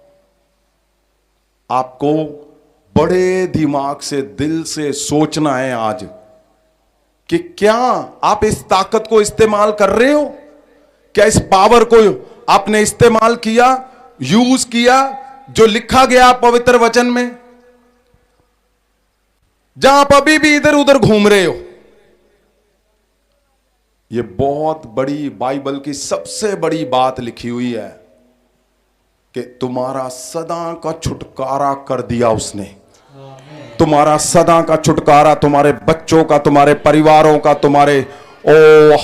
S5: आपको बड़े दिमाग से, दिल से सोचना है आज कि क्या आप इस ताकत को इस्तेमाल कर रहे हो? क्या इस पावर को आपने इस्तेमाल किया, यूज किया, जो लिखा गया पवित्र वचन में? जहां आप अभी भी इधर उधर घूम रहे हो, ये बहुत बड़ी, बाइबल की सबसे बड़ी बात लिखी हुई है कि तुम्हारा सदा का छुटकारा कर दिया उसने। तुम्हारा सदा का छुटकारा, तुम्हारे बच्चों का, तुम्हारे परिवारों का, तुम्हारे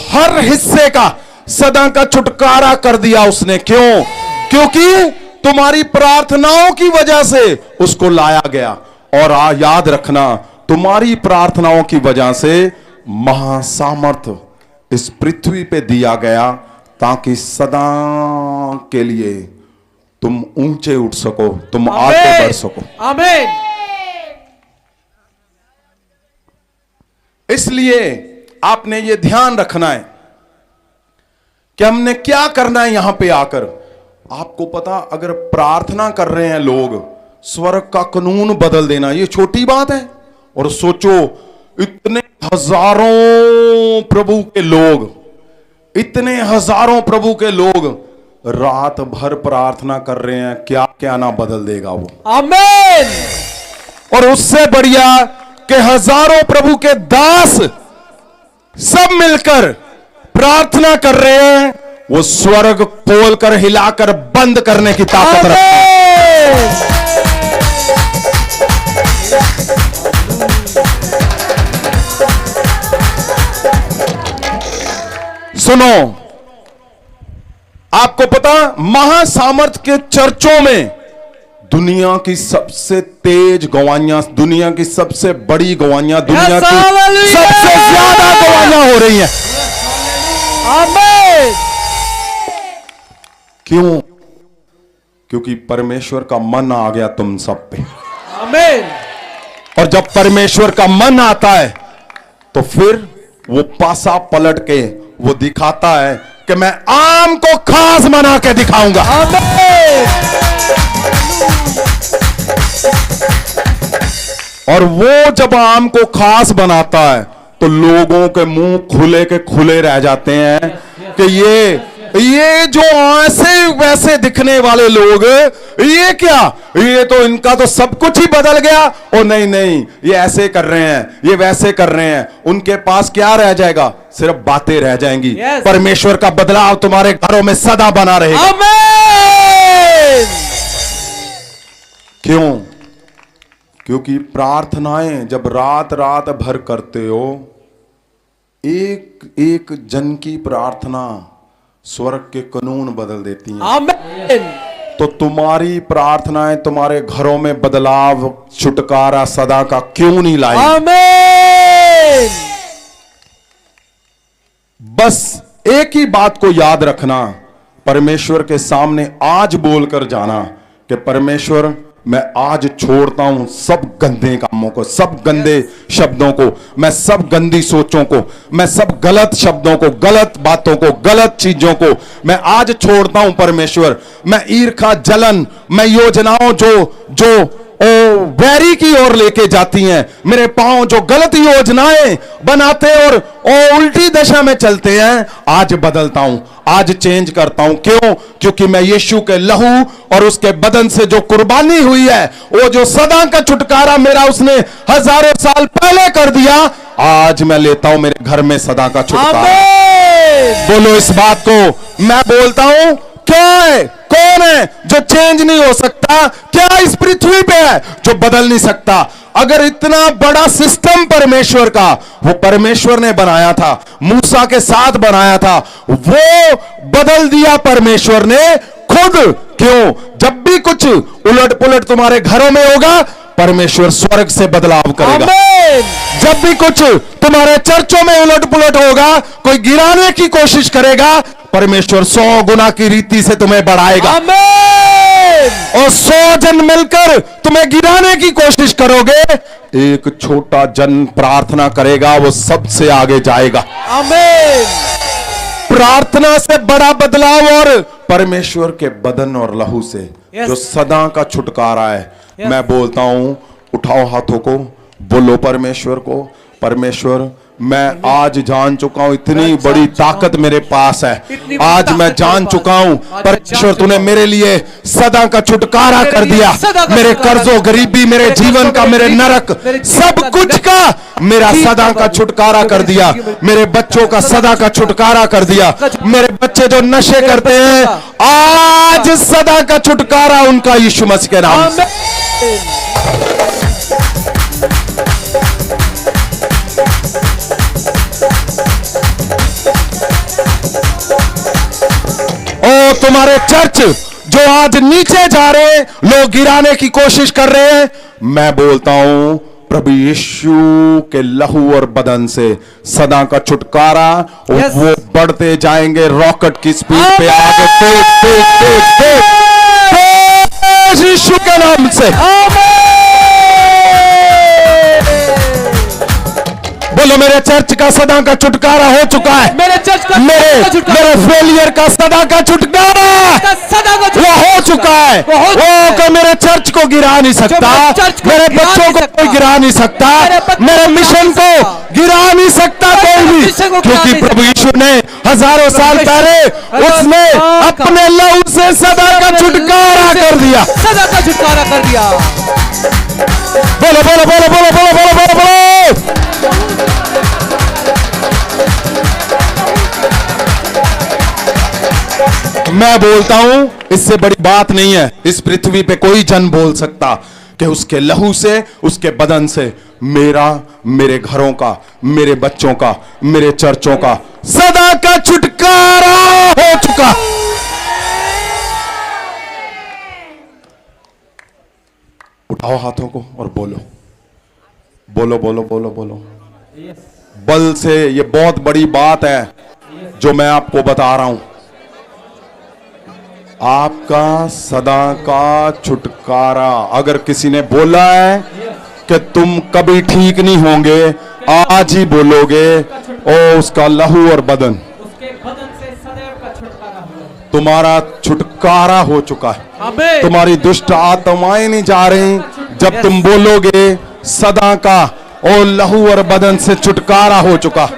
S5: हर हिस्से का सदा का छुटकारा कर दिया उसने। क्यों? क्योंकि तुम्हारी प्रार्थनाओं की वजह से उसको लाया गया। और याद रखना, तुम्हारी प्रार्थनाओं की वजह से महासामर्थ इस पृथ्वी पे दिया गया, ताकि सदा के लिए तुम ऊंचे उठ सको, तुम आगे बढ़ सको।
S3: आमीन।
S5: इसलिए आपने ये ध्यान रखना है कि हमने क्या करना है यहां पे आकर। आपको पता, अगर प्रार्थना कर रहे हैं लोग, स्वर्ग का कानून बदल देना ये छोटी बात है। और सोचो, इतने हजारों प्रभु के लोग, इतने हजारों प्रभु के लोग रात भर प्रार्थना कर रहे हैं, क्या क्या ना बदल देगा वो।
S3: आमीन।
S5: और उससे बढ़िया कि हजारों प्रभु के दास सब मिलकर प्रार्थना कर रहे हैं, वो स्वर्ग खोलकर हिलाकर बंद करने की ताकत रखता है। सुनो, आपको पता, महासामर्थ के चर्चों में दुनिया की सबसे तेज गवाहियां, दुनिया की सबसे बड़ी गवाहियां, दुनिया की सबसे ज्यादा गवाहियां हो रही हैं।
S3: आमीन।
S5: क्यों? क्योंकि परमेश्वर का मन आ गया तुम सब पे।
S3: आमीन।
S5: और जब परमेश्वर का मन आता है तो फिर वो पासा पलट के वो दिखाता है कि मैं आम को खास बना के दिखाऊंगा। और वो जब आम को खास बनाता है तो लोगों के मुंह खुले के खुले रह जाते हैं कि ये जो ऐसे वैसे दिखने वाले लोग, ये क्या, ये तो इनका तो सब कुछ ही बदल गया। और नहीं, ये ऐसे कर रहे हैं, ये वैसे कर रहे हैं। उनके पास क्या रह जाएगा? सिर्फ बातें रह जाएंगी।
S3: Yes.
S5: परमेश्वर का बदलाव तुम्हारे घरों में सदा बना रहेगा।
S3: आमीन।
S5: क्यों? क्योंकि प्रार्थनाएं जब रात रात भर करते हो, एक एक जन की प्रार्थना स्वर्ग के कानून बदल देती हैं।
S3: आमीन।
S5: तो तुम्हारी प्रार्थनाएं तुम्हारे घरों में बदलाव, छुटकारा सदा का क्यों नहीं लाई?
S3: आमीन।
S5: बस एक ही बात को याद रखना, परमेश्वर के सामने आज बोलकर जाना कि परमेश्वर मैं आज छोड़ता हूं सब गंदे कामों को, सब गंदे शब्दों को, मैं सब गंदी सोचों को, मैं सब गलत शब्दों को, गलत बातों को, गलत चीजों को मैं आज छोड़ता हूं परमेश्वर। मैं ईर्खा, जलन, मैं योजनाओं जो वैरी की ओर लेके जाती हैं, मेरे पांव जो गलत योजनाएं बनाते और उल्टी दिशा में चलते हैं, आज बदलता हूं, आज चेंज करता हूं। क्यों? क्योंकि मैं यीशु के लहू और उसके बदन से जो कुर्बानी हुई है, वो जो सदा का छुटकारा मेरा उसने हजारों साल पहले कर दिया, आज मैं लेता हूं मेरे घर में सदा का छुटकारा। बोलो इस बात को। मैं बोलता हूं, क्या है, कौन है जो चेंज नहीं हो सकता? क्या इस पृथ्वी पे है जो बदल नहीं सकता? अगर इतना बड़ा सिस्टम परमेश्वर का, वो परमेश्वर ने बनाया था, मूसा के साथ बनाया था, वो बदल दिया परमेश्वर ने खुद। क्यों? जब भी कुछ उलट पुलट तुम्हारे घरों में होगा, परमेश्वर स्वर्ग से बदलाव करेगा। जब भी कुछ तुम्हारे चर्चों में उलट पुलट होगा, कोई गिराने की कोशिश करेगा, परमेश्वर 100 गुना की रीति से तुम्हें बढ़ाएगा। और 100 जन मिलकर तुम्हें गिराने की कोशिश करोगे, एक छोटा जन प्रार्थना करेगा, वो सबसे आगे जाएगा।
S3: आमीन।
S5: प्रार्थना से बड़ा बदलाव और परमेश्वर के बदन और लहू से जो सदा का छुटकारा है। मैं बोलता हूं, उठाओ हाथों को, बोलो परमेश्वर को, परमेश्वर मैं आज जान चुका हूं इतनी बड़ी ताकत मेरे पास है। आज मैं जान चुका हूं परमेश्वर तूने मेरे लिए सदा का छुटकारा कर दिया। मेरे कर्जों, गरीबी, मेरे जीवन का, मेरे नरक, सब कुछ का मेरा सदा का छुटकारा कर दिया। मेरे बच्चों का सदा का छुटकारा कर दिया। मेरे बच्चे जो नशे करते हैं, आज सदा का छुटकारा उनका यीशु मसीह के नाम से। ओ तुम्हारे चर्च जो आज नीचे जा रहे हैं, लोग गिराने की कोशिश कर रहे हैं, मैं बोलता हूं प्रभु यीशु के लहू और बदन से सदा का छुटकारा, वो बढ़ते जाएंगे रॉकेट की स्पीड पे आगे। तेज यीशु के नाम से बोलो, मेरे चर्च का सदा का छुटकारा हो चुका है।
S3: मेरे चर्च का
S5: मेरे फेलियर का सदा का छुटकारा वो हो चुका है। वो को मेरे चर्च को गिरा नहीं सकता, मेरे बच्चों को कोई गिरा नहीं सकता, मेरे मिशन को गिरा नहीं सकता कोई भी, क्योंकि प्रभु यीशु ने हजारों साल पहले उसने अपने लहू से सदा का छुटकारा कर दिया।
S3: सदा का छुटकारा कर दिया।
S5: बोलो बोलो बोलो बोलो बोलो बोलो बोलो बोलो। मैं बोलता हूं, इससे बड़ी बात नहीं है इस पृथ्वी पे कोई जन बोल सकता कि उसके लहू से, उसके बदन से मेरा, मेरे घरों का, मेरे बच्चों का, मेरे चर्चों का सदा का छुटकारा हो चुका। उठाओ हाथों को और बोलो बोलो बोलो बोलो बोलो बल से। ये बहुत बड़ी बात है जो मैं आपको बता रहा हूं। आपका सदा का छुटकारा, अगर किसी ने बोला है कि तुम कभी ठीक नहीं होंगे, आज ही बोलोगे, ओ उसका लहू और बदन तुम्हारा छुटकारा हो चुका है। तुम्हारी दुष्ट आत्माएं नहीं जा रही। जब तुम बोलोगे सदा का ओ लहू और बदन से छुटकारा हो चुका।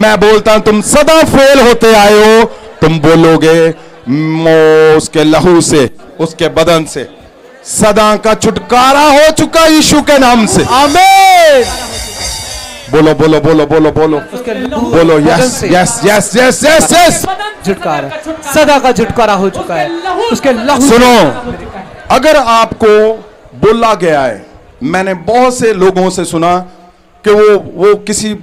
S5: मैं बोलता हूं तुम सदा फेल होते आए हो, तुम बोलोगे उसके लहू से, उसके बदन से सदा का छुटकारा हो चुका यीशु के नाम से। आमीन। बोलो बोलो बोलो बोलो बोलो बोलो। Yes yes yes yes yes yes.
S3: छुटकारा, सदा का छुटकारा हो चुका है उसके लहू।
S5: सुनो, अगर आपको बोला गया है, मैंने बहुत से लोगों से सुना कि वो किसी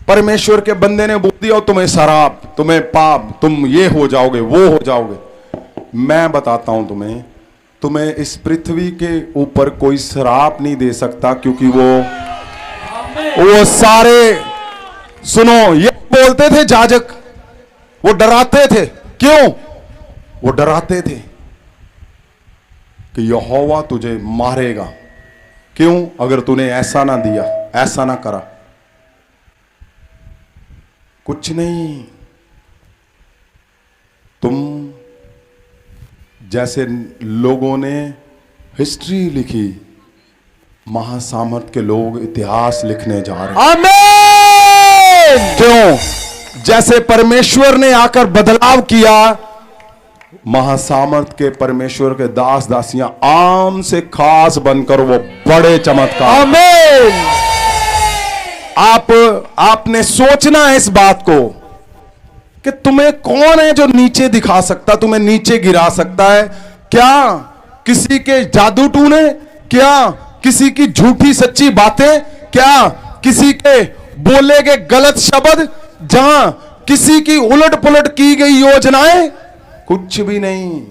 S5: परमेश्वर के बंदे ने बोल दिया तुम्हें शराब, तुम्हें पाप, तुम ये हो जाओगे, वो हो जाओगे। मैं बताता हूं तुम्हें इस पृथ्वी के ऊपर कोई शराब नहीं दे सकता, क्योंकि वो सारे, सुनो, ये बोलते थे जाजक, वो डराते थे। क्यों वो डराते थे? कि यहोवा तुझे मारेगा। क्यों? अगर तूने ऐसा ना दिया, ऐसा ना करा। कुछ नहीं, तुम जैसे लोगों ने हिस्ट्री लिखी, महासामर्थ के लोग इतिहास लिखने जा रहे हैं।
S3: आमीन।
S5: क्यों? जैसे परमेश्वर ने आकर बदलाव किया, महासामर्थ के परमेश्वर के दास दासियां आम से खास बनकर वो बड़े चमत्कार।
S3: आमीन।
S5: आपने सोचना है इस बात को कि तुम्हें कौन है जो नीचे दिखा सकता, तुम्हें नीचे गिरा सकता है? क्या किसी के जादू टूने? क्या किसी की झूठी सच्ची बातें? क्या किसी के बोले गए गलत शब्द? जहां किसी की उलट पुलट की गई योजनाएं? कुछ भी नहीं।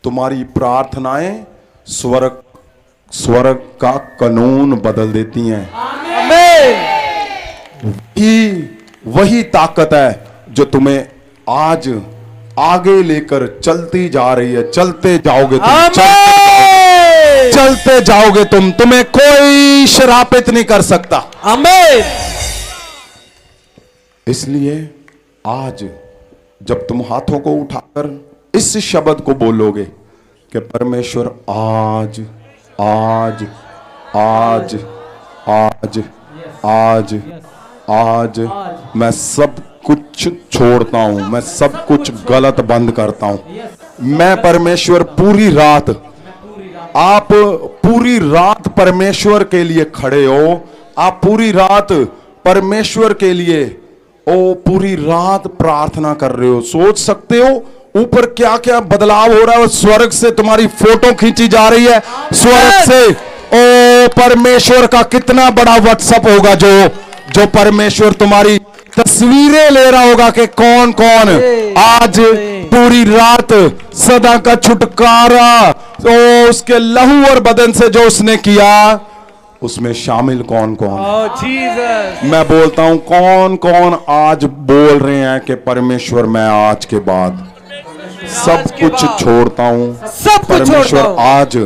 S5: तुम्हारी प्रार्थनाएं स्वर्ग का कानून बदल देती हैं। वही ताकत है जो तुम्हें आज आगे लेकर चलती जा रही है। चलते जाओगे तुम, चलते जाओगे तुम, तुम्हें कोई शरापित नहीं कर सकता।
S3: आमीन।
S5: इसलिए आज जब तुम हाथों को उठाकर इस शब्द को बोलोगे कि परमेश्वर आज आज आज आज आज आज मैं सब कुछ छोड़ता हूं, मैं सब कुछ गलत बंद करता हूं। मैं परमेश्वर पूरी रात, आप पूरी रात परमेश्वर के लिए खड़े हो, आप पूरी रात परमेश्वर के लिए पूरी रात प्रार्थना कर रहे हो। सोच सकते हो ऊपर क्या क्या बदलाव हो रहा है। स्वर्ग से तुम्हारी फोटो खींची जा रही है, स्वर्ग से परमेश्वर का कितना बड़ा व्हाट्सएप होगा जो परमेश्वर तुम्हारी तस्वीरें ले रहा होगा कि कौन कौन आज पूरी रात सदा का छुटकारा उसके लहू और बदन से जो उसने किया, उसमें शामिल कौन कौन है। मैं बोलता हूं कौन कौन आज बोल रहे हैं कि परमेश्वर मैं आज के बाद सब कुछ छोड़ता हूं, परमेश्वर आज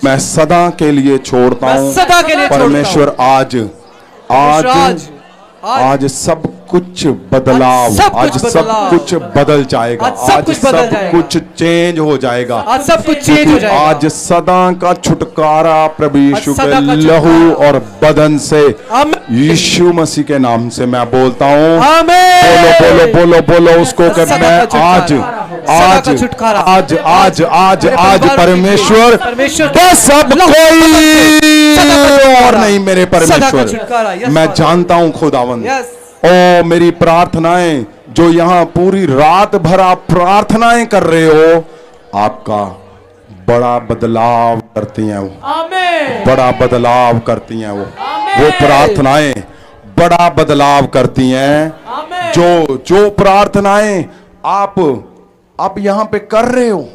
S5: मैं सदा के लिए छोड़ता हूं, परमेश्वर आज सब कुछ बदलाव, आज सब कुछ बदल जाएगा, आज सब कुछ चेंज हो जाएगा,
S3: आज सब कुछ चेंज हो जाएगा।
S5: आज सदा का छुटकारा प्रभु यीशु के लहू और बदन से, यीशु मसीह के नाम से मैं बोलता हूँ। बोलो बोलो बोलो बोलो उसको कि मैं आज आज आज आज आज आज परमेश्वर बस, अब कोई और नहीं मेरे परमेश्वर। मैं जानता हूं खुदावंद, ओ मेरी प्रार्थनाएं जो यहां पूरी रात भर आप प्रार्थनाएं कर रहे हो, आपका बड़ा बदलाव करती हैं वो, बड़ा बदलाव करती हैं वो प्रार्थनाएं बड़ा बदलाव करती हैं। जो प्रार्थनाएं आप यहां पे कर रहे हो,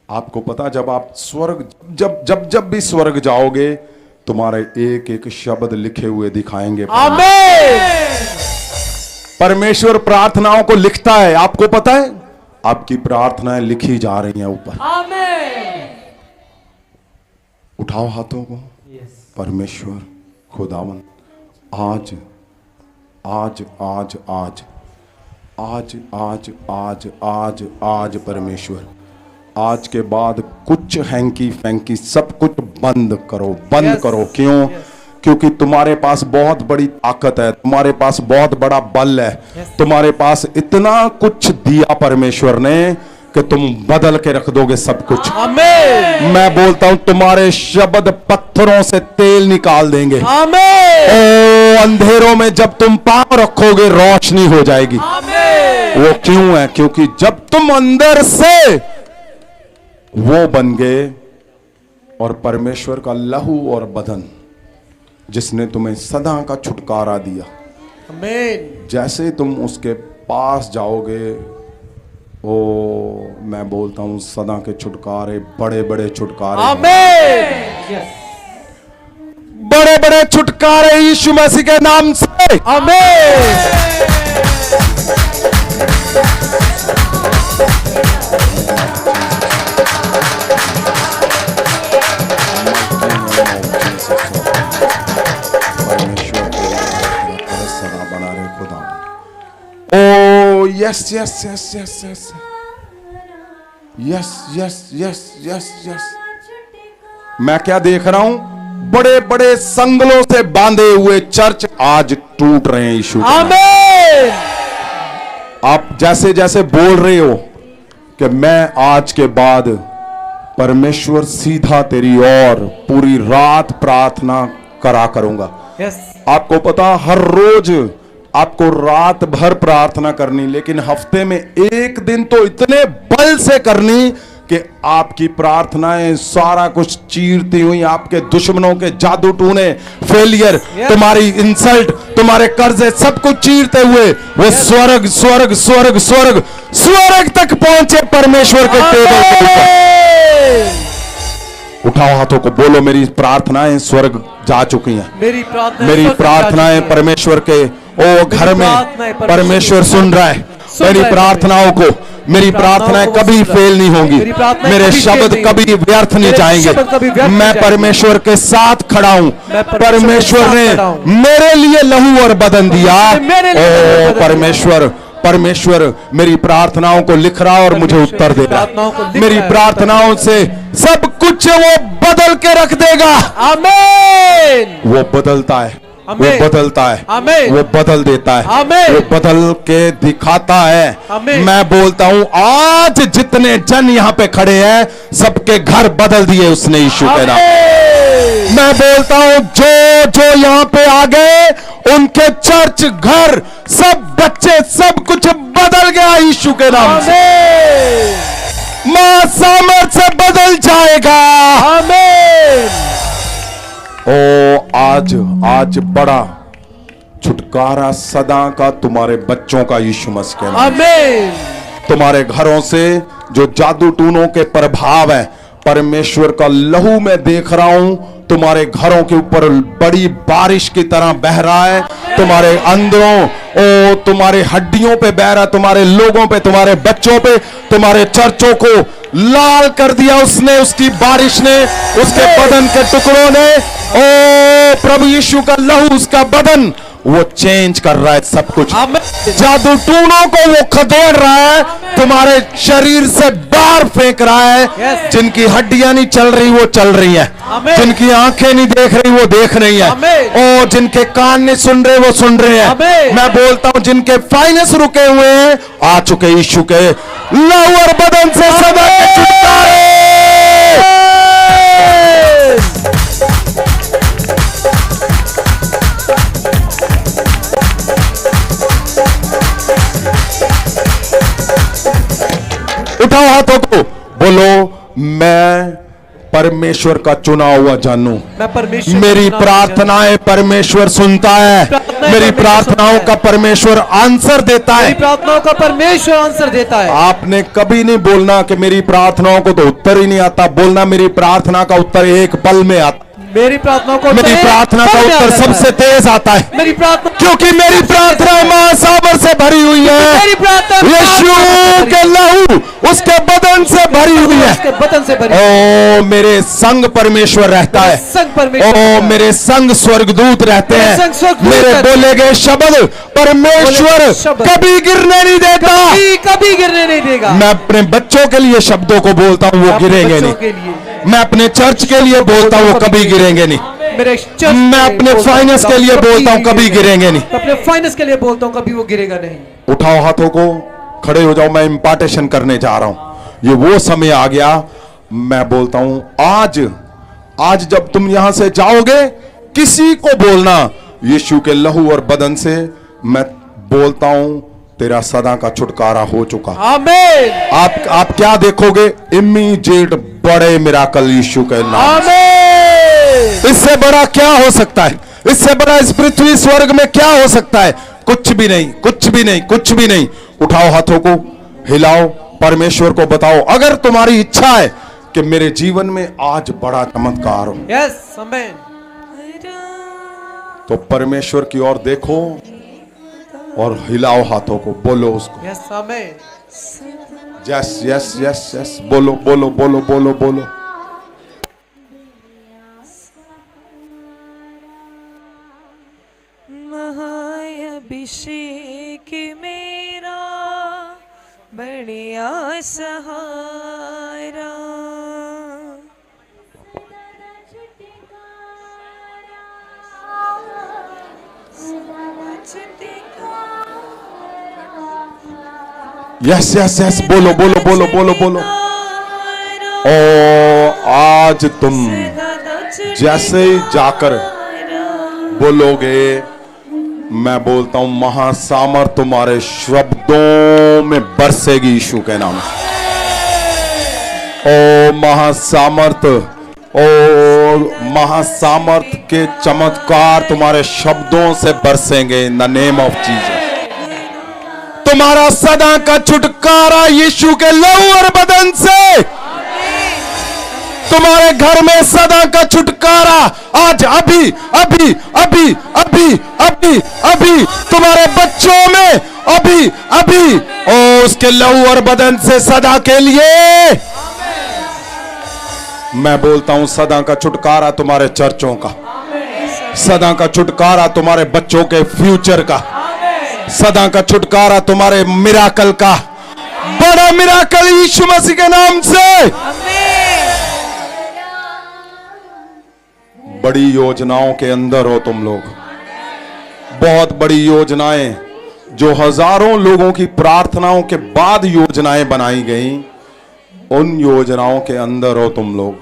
S5: आपको पता जब आप स्वर्ग जब भी स्वर्ग जाओगे, तुम्हारे एक एक शब्द लिखे हुए दिखाएंगे। परमेश्वर प्रार्थनाओं को लिखता है, आपको पता है आपकी प्रार्थनाएं लिखी जा रही हैं ऊपर। उठाओ हाथों को। परमेश्वर खुदावन आज आज आज आज आज आज आज आज आज परमेश्वर आज के बाद कुछ हैंकी फैंकी सब कुछ बंद करो, बंद करो। क्यों? क्योंकि तुम्हारे पास बहुत बड़ी ताकत है, तुम्हारे पास बहुत बड़ा बल है, तुम्हारे पास इतना कुछ दिया परमेश्वर ने कि तुम बदल के रख दोगे सब कुछ।
S3: आमीन।
S5: मैं बोलता हूं तुम्हारे शब्द पत्थरों से तेल निकाल देंगे।
S3: आमीन।
S5: ओ अंधेरों में जब तुम पांव रखोगे रोशनी हो जाएगी।
S3: आमीन।
S5: वो क्यों है? क्योंकि जब तुम अंदर से वो बन गए और परमेश्वर का लहू और बदन जिसने तुम्हें सदा का छुटकारा दिया।
S3: आमीन।
S5: जैसे तुम उसके पास जाओगे, ओ मैं बोलता हूं सदा के छुटकारे, बड़े बड़े छुटकारे,
S3: आमीन।
S5: बड़े बड़े छुटकारे यीशु मसीह के नाम से।
S3: आमीन।
S5: सदा बना रहे खुदा। ओ yes yes yes yes yes yes yes yes yes yes. मैं क्या देख रहा हूं? बड़े बड़े संगलों से बांधे हुए चर्च आज टूट रहे हैं यीशु के नाम।
S3: आमीन।
S5: आप जैसे जैसे बोल रहे हो कि मैं आज के बाद परमेश्वर सीधा तेरी ओर पूरी रात प्रार्थना करा करूंगा।
S3: यस।
S5: आपको पता, हर रोज आपको रात भर प्रार्थना करनी, लेकिन हफ्ते में एक दिन तो इतने बल से करनी कि आपकी प्रार्थनाएं सारा कुछ चीरती हुई, आपके दुश्मनों के जादू टूने, फेलियर, तुम्हारी इंसल्ट, तुम्हारे कर्जे, सब कुछ चीरते हुए वो स्वर्ग स्वर्ग स्वर्ग स्वर्ग स्वर्ग तक पहुंचे परमेश्वर के टेबल के ऊपर। उठाओ हाथों को, बोलो मेरी प्रार्थनाएं स्वर्ग जा चुकी हैं। मेरी प्रार्थनाएं परमेश्वर के ओ घर में परमेश्वर सुन रहा है। मेरी प्रार्थनाओं को, मेरी प्रार्थनाएं कभी फेल नहीं होंगी, मेरे शब्द कभी व्यर्थ नहीं जाएंगे। मैं परमेश्वर के साथ खड़ा हूं। परमेश्वर ने मेरे लिए लहू और बदन दिया। ओ परमेश्वर, परमेश्वर मेरी प्रार्थनाओं को लिख रहा और मुझे उत्तर दे रहा। मेरी प्रार्थनाओं से सब कुछ वो बदल के रख देगा।
S3: आमीन।
S5: वो बदलता है, वो बदलता है,
S3: आमीन।
S5: वो बदल देता है,
S3: आमीन।
S5: वो बदल के दिखाता है।
S3: आमीन।
S5: मैं बोलता हूं आज जितने जन यहाँ पे खड़े हैं सबके घर बदल दिए उसने यीशु के नाम। मैं बोलता हूं जो जो यहाँ पे आ गए उनके चर्च, घर, सब बच्चे, सब कुछ बदल गया यीशु के नाम से। मां सामर्थ्य से बदल जाएगा।
S3: आमीन।
S5: ओ आज आज बड़ा छुटकारा सदा का तुम्हारे बच्चों का यीशु मसीह के नाम।
S3: आमीन।
S5: तुम्हारे घरों से जो जादू टूनों के प्रभाव है, परमेश्वर का लहू मैं देख रहा हूं तुम्हारे घरों के ऊपर बड़ी बारिश की तरह बह रहा है। तुम्हारे अंदरों, ओ तुम्हारे हड्डियों पे बह रहा, तुम्हारे लोगों पे, तुम्हारे बच्चों पे, तुम्हारे चर्चों को लाल कर दिया उसने, उसकी बारिश ने, उसके बदन के टुकड़ों ने। ओ प्रभु यीशु का लहू, उसका बदन वो चेंज कर रहा है सब कुछ। जादू टूनों को वो खदेड़ रहा है, तुम्हारे शरीर से बाहर फेंक रहा है। जिनकी हड्डियां नहीं चल रही वो चल रही हैं, जिनकी आंखें नहीं देख रही वो देख रही हैं, और जिनके कान नहीं सुन रहे वो सुन रहे हैं। मैं बोलता हूं जिनके फाइनेंस रुके हुए हैं आ चुके यीशु के लहू और बदन से सदा के छुटकारे। उठाओ हाथों को, बोलो मैं परमेश्वर का चुना हुआ जानू। मेरी प्रार्थनाएं परमेश्वर सुनता है। मेरी प्रार्थनाओं का परमेश्वर आंसर देता है।
S3: प्रार्थनाओं का परमेश्वर आंसर देता है।
S5: आपने कभी नहीं बोलना कि मेरी प्रार्थनाओं को तो उत्तर ही नहीं आता। बोलना मेरी प्रार्थना का उत्तर एक पल में आता।
S3: मेरी प्रार्थना को,
S5: मेरी प्रार्थना का उत्तर सबसे तेज आता है।
S3: मेरी प्रार्थना,
S5: क्योंकि मेरी प्रार्थना महासागर से भरी हुई है।
S3: मेरी प्रार्थना
S5: यीशु के लहू उसके बदन से भरी हुई है।
S3: उसके बदन से भरी।
S5: ओ मेरे संग परमेश्वर रहता है।
S3: संग परमेश्वर।
S5: ओ मेरे संग स्वर्गदूत रहते
S3: मेरे
S5: हैं।
S3: संग स्वर्गदूत
S5: मेरे
S3: रहते हैं।
S5: बोले गए शब्द परमेश्वर
S3: शब्द
S5: कभी गिरने नहीं देता।
S3: कभी गिरने नहीं देगा।
S5: मैं अपने बच्चों के लिए शब्दों को बोलता हूँ वो गिरेंगे नहीं। मैं अपने चर्च के लिए बोलता हूँ वो कभी गिरेंगे नहीं। मैं अपने फाइनेंस के लिए बोलता हूँ कभी गिरेंगे नहीं।
S3: अपने फाइनेंस के लिए बोलता हूँ कभी वो गिरेगा नहीं।
S5: उठाओ हाथों को, खड़े हो जाओ। मैं इंपार्टेशन करने जा रहा हूं। ये वो समय आ गया। मैं बोलता हूं आज जब तुम यहां से जाओगे किसी को बोलना यीशु के लहू और बदन से मैं बोलता हूं तेरा सदा का छुटकारा हो चुका।
S3: आमीन।
S5: आप क्या देखोगे? इमीडिएट बड़े मिराकल यीशु के नाम।
S3: आमीन।
S5: इससे बड़ा क्या हो सकता है? इससे बड़ा इस पृथ्वी स्वर्ग में क्या हो सकता है? कुछ भी नहीं, कुछ भी नहीं, कुछ भी नहीं। उठाओ हाथों को, हिलाओ, परमेश्वर को बताओ, अगर तुम्हारी इच्छा है कि मेरे जीवन में आज बड़ा चमत्कार हो,
S4: यस आमेन,
S5: तो परमेश्वर की ओर देखो और हिलाओ हाथों को, बोलो उसको,
S4: yes amen,
S5: yes yes yes yes, बोलो बोलो बोलो बोलो बोलो।
S2: महाअभिषेक मेरा बढ़िया सहारा,
S5: यस यस यस, बोलो बोलो बोलो बोलो बोलो। ओ आज तुम जैसे ही जाकर बोलोगे, मैं बोलता हूं महासामर्थ तुम्हारे शब्दों में बरसेगी यीशु के नाम से। ओ महासामर्थ, ओ महासामर्थ के चमत्कार तुम्हारे शब्दों से बरसेंगे in the name of Jesus. तुम्हारा सदा का छुटकारा यीशु के लहू और बदन से, तुम्हारे घर में सदा का छुटकारा आज अभी अभी अभी अभी अभी अभी, तुम्हारे बच्चों में अभी अभी, ओ उसके लहू और बदन से सदा के लिए। मैं बोलता हूं सदा का छुटकारा तुम्हारे चर्चों का, सदा का छुटकारा तुम्हारे बच्चों के फ्यूचर का, सदा का छुटकारा तुम्हारे मिराकल का, बड़ा मिराकल यीशु मसीह के नाम से। बड़ी योजनाओं के अंदर हो तुम लोग, बहुत बड़ी योजनाएं, जो हजारों लोगों की प्रार्थनाओं के बाद योजनाएं बनाई गई, उन योजनाओं के अंदर हो तुम लोग।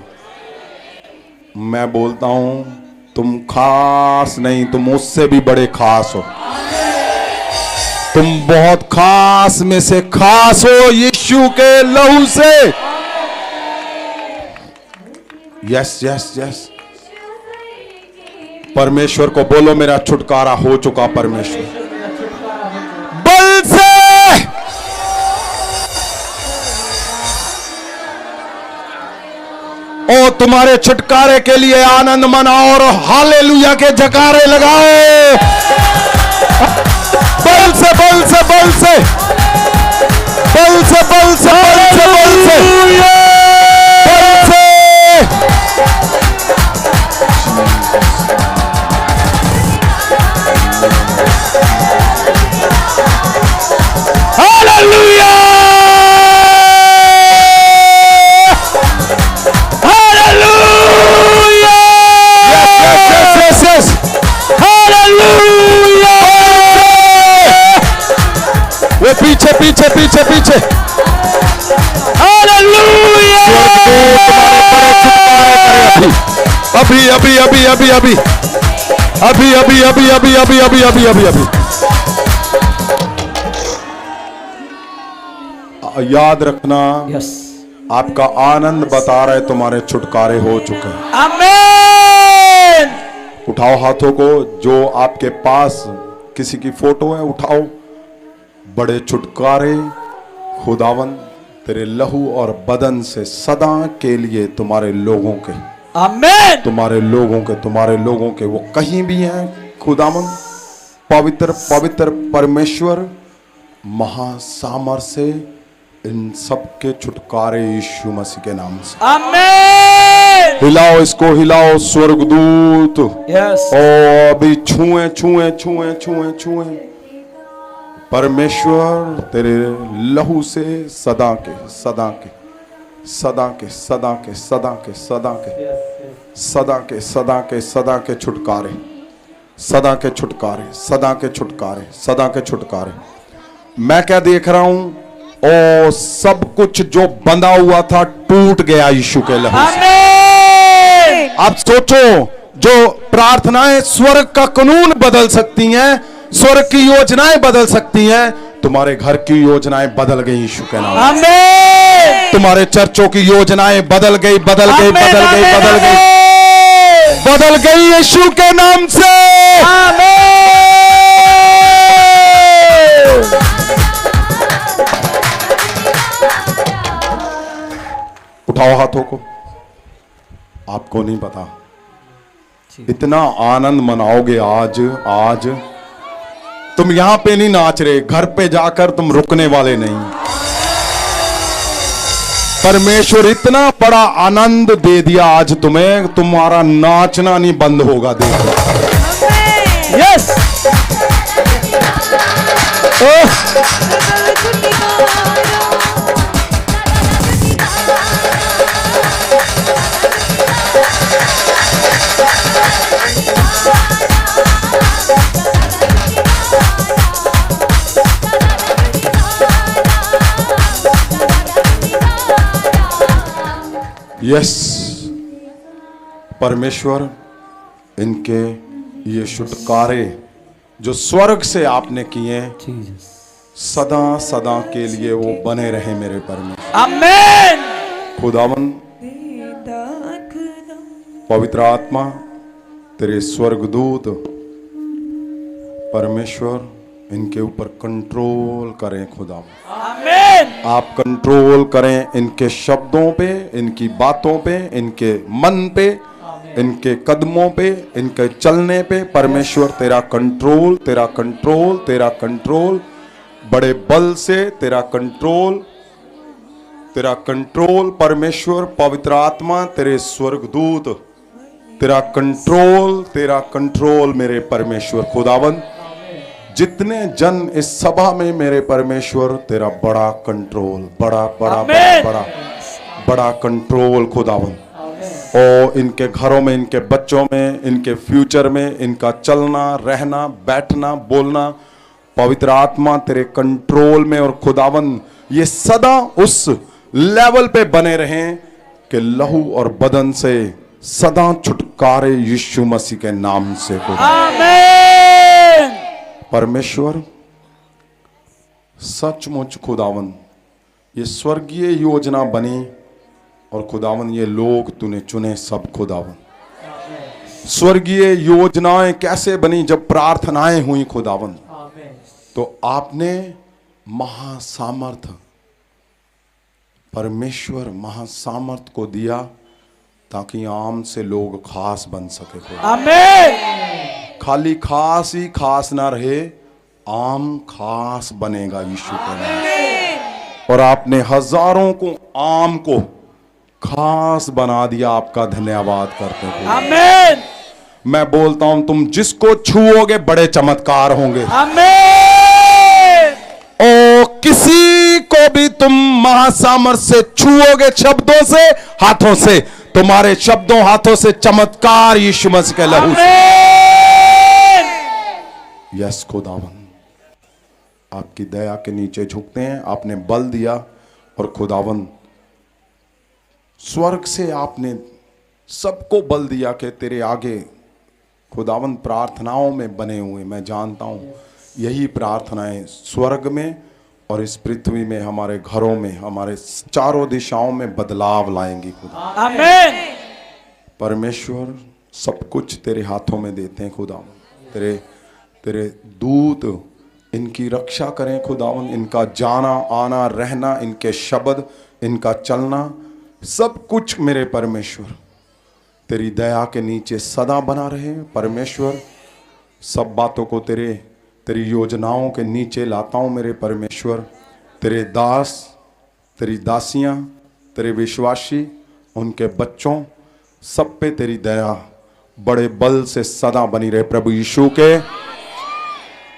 S5: मैं बोलता हूं तुम खास नहीं, तुम उससे भी बड़े खास हो, तुम बहुत खास में से खास हो यीशु के लहू से। यस यस यस, परमेश्वर को बोलो मेरा छुटकारा हो चुका। परमेश्वर बल से ओ तुम्हारे छुटकारे के लिए आनंद मनाओ और हालेलुया के जयकारे लगाओ। बल से बल से बल से बल से बल से बल से बल से बल से। Hallelujah hallelujah, yes yes yes yes, hallelujah. वो पीछे पीछे पीछे पीछे, हालेलुया। अभी अभी अभी अभी अभी अभी अभी अभी अभी अभी अभी अभी अभी अभी याद रखना,
S3: यस
S5: आपका आनंद बता रहे तुम्हारे छुटकारे हो चुके हैं।
S3: आमेन।
S5: उठाओ हाथों को, जो आपके पास किसी की फोटो है उठाओ। बड़े छुटकारे खुदावन तेरे लहू और बदन से सदा के लिए तुम्हारे लोगों के,
S3: आमेन।
S5: तुम्हारे लोगों के, तुम्हारे लोगों के, वो कहीं भी हैं खुदावन, पवित्र पवित्र परमेश्वर महासामर्थ से इन सब के छुटकारे यीशु मसीह के नाम से।
S3: आमेन।
S5: हिलाओ इसको, हिलाओ स्वर्गदूत।
S3: यस।
S5: ओ अभी छुए छुए छुए छुए छुए परमेश्वर तेरे लहू से सदा के सदा के सदा के सदा के सदा के सदा के सदा के सदा के सदा के छुटकारे, सदा के छुटकारे, सदा के छुटकारे, सदा के छुटकारे। मैं क्या देख रहा हूं? ओ सब कुछ जो बंधा हुआ था टूट गया यीशु के लहू से।
S3: आमेन।
S5: आप सोचो, जो प्रार्थनाएं स्वर्ग का कानून बदल सकती हैं, स्वर्ग की योजनाएं बदल सकती हैं, तुम्हारे घर की योजनाएं बदल गई यीशु के नाम।
S3: आमेन।
S5: तुम्हारे चर्चों की योजनाएं बदल गई, बदल गई, बदल गई, बदल गई, बदल गई यीशु के नाम से। उठाओ हाथों को। आपको नहीं पता इतना आनंद मनाओगे आज। आज तुम यहां पे नहीं नाच रहे, घर पे जाकर तुम रुकने वाले नहीं। परमेश्वर इतना बड़ा आनंद दे दिया आज तुम्हें, तुम्हारा नाचना नहीं बंद होगा। देखो
S3: यस
S5: यस परमेश्वर इनके ये छुटकारे जो स्वर्ग से आपने किए सदा सदा के लिए वो बने रहे मेरे परमेश्वर।
S3: आमीन।
S5: खुदावन पवित्र आत्मा तेरे स्वर्गदूत परमेश्वर इनके ऊपर कंट्रोल करें। खुदावन
S3: आमीन।
S5: आप कंट्रोल करें इनके शब्दों पे, इनकी बातों पे, इनके मन पे, इनके कदमों पे, इनके चलने पे। परमेश्वर तेरा कंट्रोल, तेरा कंट्रोल, तेरा कंट्रोल बड़े बल से, तेरा कंट्रोल, तेरा कंट्रोल परमेश्वर पवित्र आत्मा तेरे स्वर्गदूत तेरा कंट्रोल मेरे परमेश्वर। खुदावन जितने जन इस सभा में मेरे परमेश्वर तेरा बड़ा कंट्रोल, बड़ा बड़ा बड़ा बड़ा बड़ा कंट्रोल खुदावन। ओ इनके घरों में, इनके बच्चों में, इनके फ्यूचर में, इनका चलना रहना बैठना बोलना पवित्र आत्मा तेरे कंट्रोल में। और खुदावन ये सदा उस लेवल पे बने रहें कि लहू और बदन से सदा छुटकारे यीशु मसीह के नाम से।
S3: आमीन।
S5: परमेश्वर सचमुच खुदावन ये स्वर्गीय योजना बनी और खुदावन ये लोग तूने चुने सब। खुदावन स्वर्गीय योजनाएं कैसे बनी? जब प्रार्थनाएं हुई खुदावन तो आपने महासामर्थ परमेश्वर महासामर्थ को दिया ताकि आम से लोग खास बन सके।
S3: आमीन।
S5: खाली खास ही खास ना रहे, आम खास बनेगा यीशु के नाम। और आपने हजारों को आम को खास बना दिया। आपका धन्यवाद करते हैं।
S3: आमीन।
S5: मैं बोलता हूं तुम जिसको छुओगे बड़े चमत्कार होंगे।
S3: आमीन।
S5: ओ किसी को भी तुम महासामर्थ से छुओगे, शब्दों से हाथों से, तुम्हारे शब्दों हाथों से चमत्कार यीशु मसीह के लहू से। यस खुदावन आपकी दया के नीचे झुकते हैं। आपने बल दिया और खुदावन स्वर्ग से आपने सबको बल दिया कि तेरे आगे खुदावन प्रार्थनाओं में बने हुए। मैं जानता हूं यही प्रार्थनाएं स्वर्ग में और इस पृथ्वी में, हमारे घरों में, हमारे चारों दिशाओं में बदलाव लाएंगी। खुदा
S3: आमीन।
S5: परमेश्वर सब कुछ तेरे हाथों में देते हैं। खुदावन तेरे दूत इनकी रक्षा करें। खुदावन इनका जाना आना रहना, इनके शब्द, इनका चलना, सब कुछ मेरे परमेश्वर तेरी दया के नीचे सदा बना रहे। परमेश्वर सब बातों को तेरी योजनाओं के नीचे लाता हूं मेरे परमेश्वर। तेरे दास, तेरी दासियां, तेरे विश्वासी, उनके बच्चों सब पे तेरी दया बड़े बल से सदा बनी रहे। प्रभु यीशु के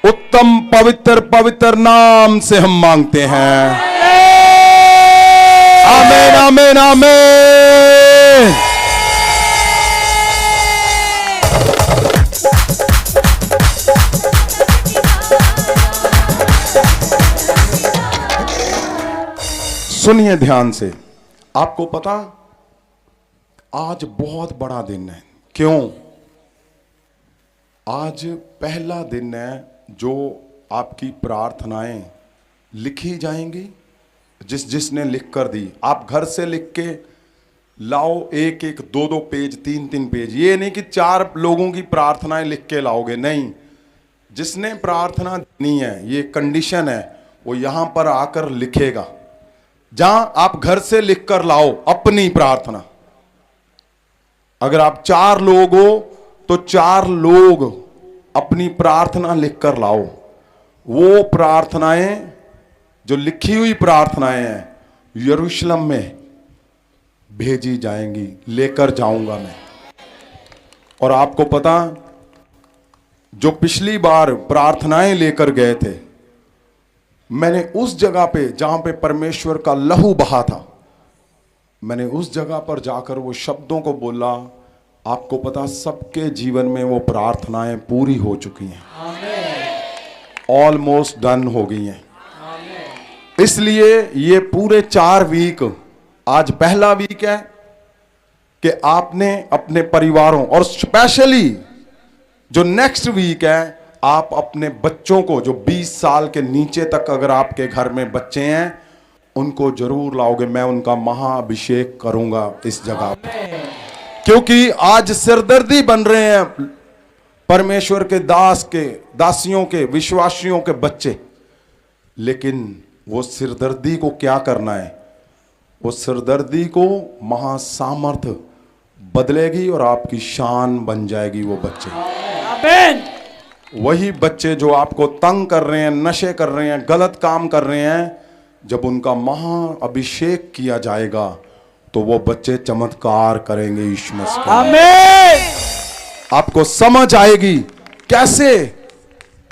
S5: उत्तम पवित्र पवित्र नाम से हम मांगते हैं। आमीन आमीन आमीन। सुनिए ध्यान से। आपको पता आज बहुत बड़ा दिन है। क्यों? आज पहला दिन है जो आपकी प्रार्थनाएं लिखी जाएंगी। जिसने लिख कर दी, आप घर से लिख के लाओ एक एक दो दो पेज, तीन तीन पेज। ये नहीं कि 4 लोगों की प्रार्थनाएं लिख के लाओगे, नहीं। जिसने प्रार्थना देनी है, ये कंडीशन है, वो यहां पर आकर लिखेगा। जहां आप घर से लिख कर लाओ अपनी प्रार्थना। अगर आप 4 लोग हो तो 4 लोग अपनी प्रार्थना लिख कर लाओ। वो प्रार्थनाएं जो लिखी हुई प्रार्थनाएं हैं यरूशलेम में भेजी जाएंगी, लेकर जाऊंगा मैं। और आपको पता, जो पिछली बार प्रार्थनाएं लेकर गए थे, मैंने उस जगह पे जहां पे परमेश्वर का लहू बहा था, मैंने उस जगह पर जाकर वो शब्दों को बोला। आपको पता, सबके जीवन में वो प्रार्थनाएं पूरी हो चुकी हैं, ऑलमोस्ट डन हो गई हैं। इसलिए ये पूरे 4 वीक, आज पहला वीक है कि आपने अपने परिवारों, और स्पेशली जो नेक्स्ट वीक है, आप अपने बच्चों को, जो 20 साल के नीचे तक अगर आपके घर में बच्चे हैं, उनको जरूर लाओगे। मैं उनका महाअभिषेक करूंगा इस जगह पर, क्योंकि आज सिरदर्दी बन रहे हैं परमेश्वर के दास के, दासियों के, विश्वासियों के बच्चे। लेकिन वो सिरदर्दी को क्या करना है? वो सिरदर्दी को महासामर्थ बदलेगी और आपकी शान बन जाएगी वो बच्चे।
S3: आमीन।
S5: वही बच्चे जो आपको तंग कर रहे हैं, नशे कर रहे हैं, गलत काम कर रहे हैं, जब उनका महाअभिषेक किया जाएगा तो वो बच्चे चमत्कार करेंगे यीशु मसीह के।
S3: आमीन।
S5: आपको समझ आएगी कैसे